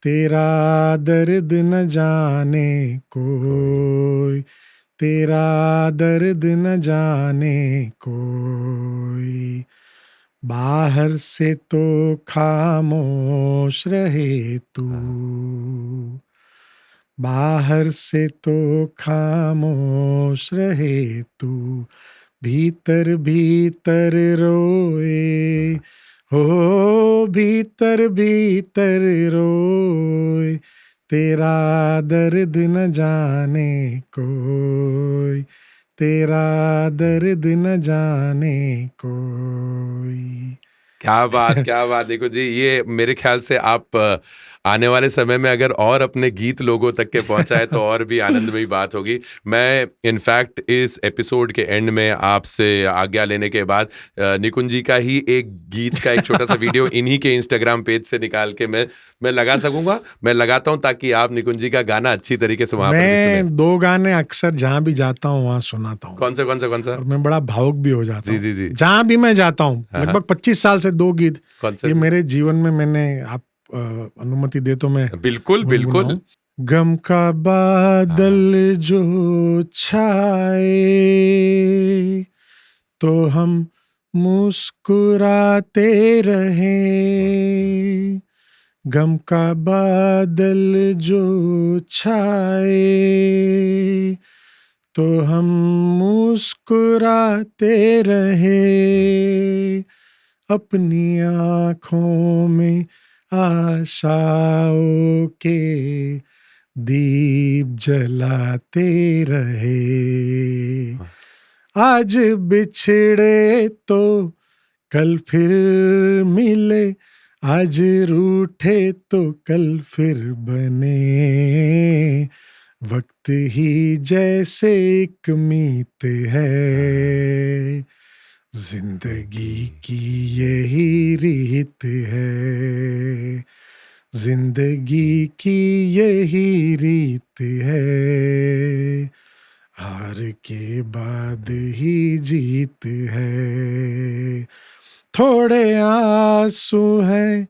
तेरा दर्द न जाने कोई, तेरा दर्द न जाने कोई, बाहर से तो खामोश रहे तू, बाहर से तो खामोश रहे तू, भीतर भीतर रोए, हो भीतर भीतर रोए, तेरा दर्द न जाने कोई, तेरा दर्द न जाने कोई। क्या बात देखो जी, ये मेरे ख्याल से आप आने वाले समय में अगर और अपने गीत लोगों तक के पहुंचाए तो और भी आनंदमयी बात होगी। मैं इनफैक्ट इस एपिसोड के एंड में आपसे आज्ञा लेने के बाद निकुंज जी का ही एक गीत का एक छोटा सा वीडियो इन्हीं के इंस्टाग्राम पेज से निकाल के मैं लगा सकूंगा। मैं लगाता हूं ताकि आप निकुंज जी का गाना अच्छी तरीके से वहां पर भी सुने। मैं 2 गाने अक्सर जहां भी जाता हूँ वहां सुनाता हूँ। कौन सा? और मैं बड़ा भावुक भी हो जाता हूँ। जी। जहां भी मैं जाता हूँ, लगभग 25 साल से 2 गीत ये मेरे जीवन में मैंने, आप अनुमति दे तो मैं बिल्कुल। गम का बादल जो छाए तो हम मुस्कुराते रहे, गम का बादल जो छाए तो हम मुस्कुराते रहे, अपनी आँखों में आशाओं के दीप जलाते रहे, आज बिछड़े तो कल फिर मिले, आज रूठे तो कल फिर बने, वक्त ही जैसे एक मीत है, जिंदगी की यही रीत है, जिंदगी की यही रीत है, हार के बाद ही जीत है, थोड़े आंसू हैं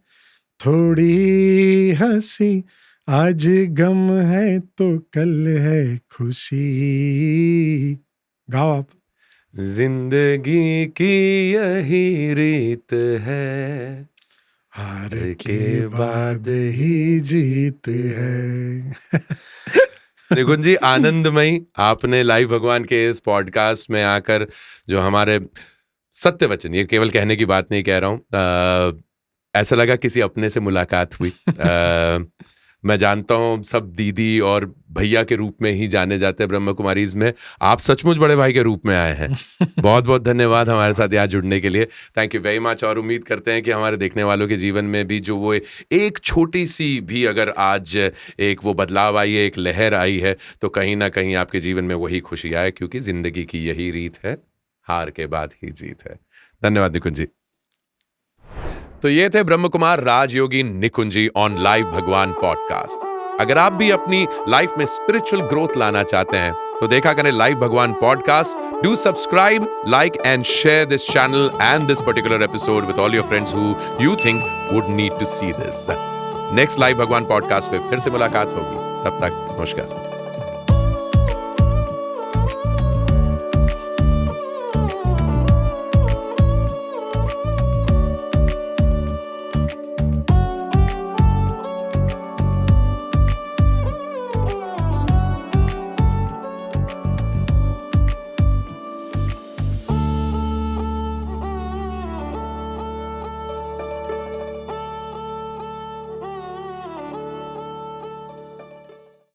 थोड़ी हंसी, आज गम है तो कल है खुशी। गाओ आप। जिंदगी की यही रीत है, हार के बाद ही जीत है। निकुंज जी आनंदमयी, आपने लाइव भगवान के इस पॉडकास्ट में आकर जो हमारे सत्य वचन, ये केवल कहने की बात नहीं कह रहा हूं, ऐसा लगा किसी अपने से मुलाकात हुई। मैं जानता हूं सब दीदी और भैया के रूप में ही जाने जाते हैं ब्रह्म कुमारीज में, आप सचमुच बड़े भाई के रूप में आए हैं। बहुत बहुत धन्यवाद हमारे साथ यहाँ जुड़ने के लिए। Thank you very much. और उम्मीद करते हैं कि हमारे देखने वालों के जीवन में भी जो वो एक छोटी सी भी अगर आज एक वो बदलाव आई है, एक लहर आई है, तो कहीं ना कहीं आपके जीवन में वही खुशी आए, क्योंकि जिंदगी की यही रीत है, हार के बाद ही जीत है। धन्यवाद निकुंज जी। तो ये थे ब्रह्म कुमार राजयोगी निकुंज जी ऑन लाइव भगवान पॉडकास्ट। अगर आप भी अपनी लाइफ में स्पिरिचुअल ग्रोथ लाना चाहते हैं तो देखा करें live Bhagwan podcast. Do subscribe, like and share this channel and this particular episode with all your friends who you think would need to see this. Next live Bhagwan podcast पे फिर से मुलाकात होगी, तब तक नमस्कार।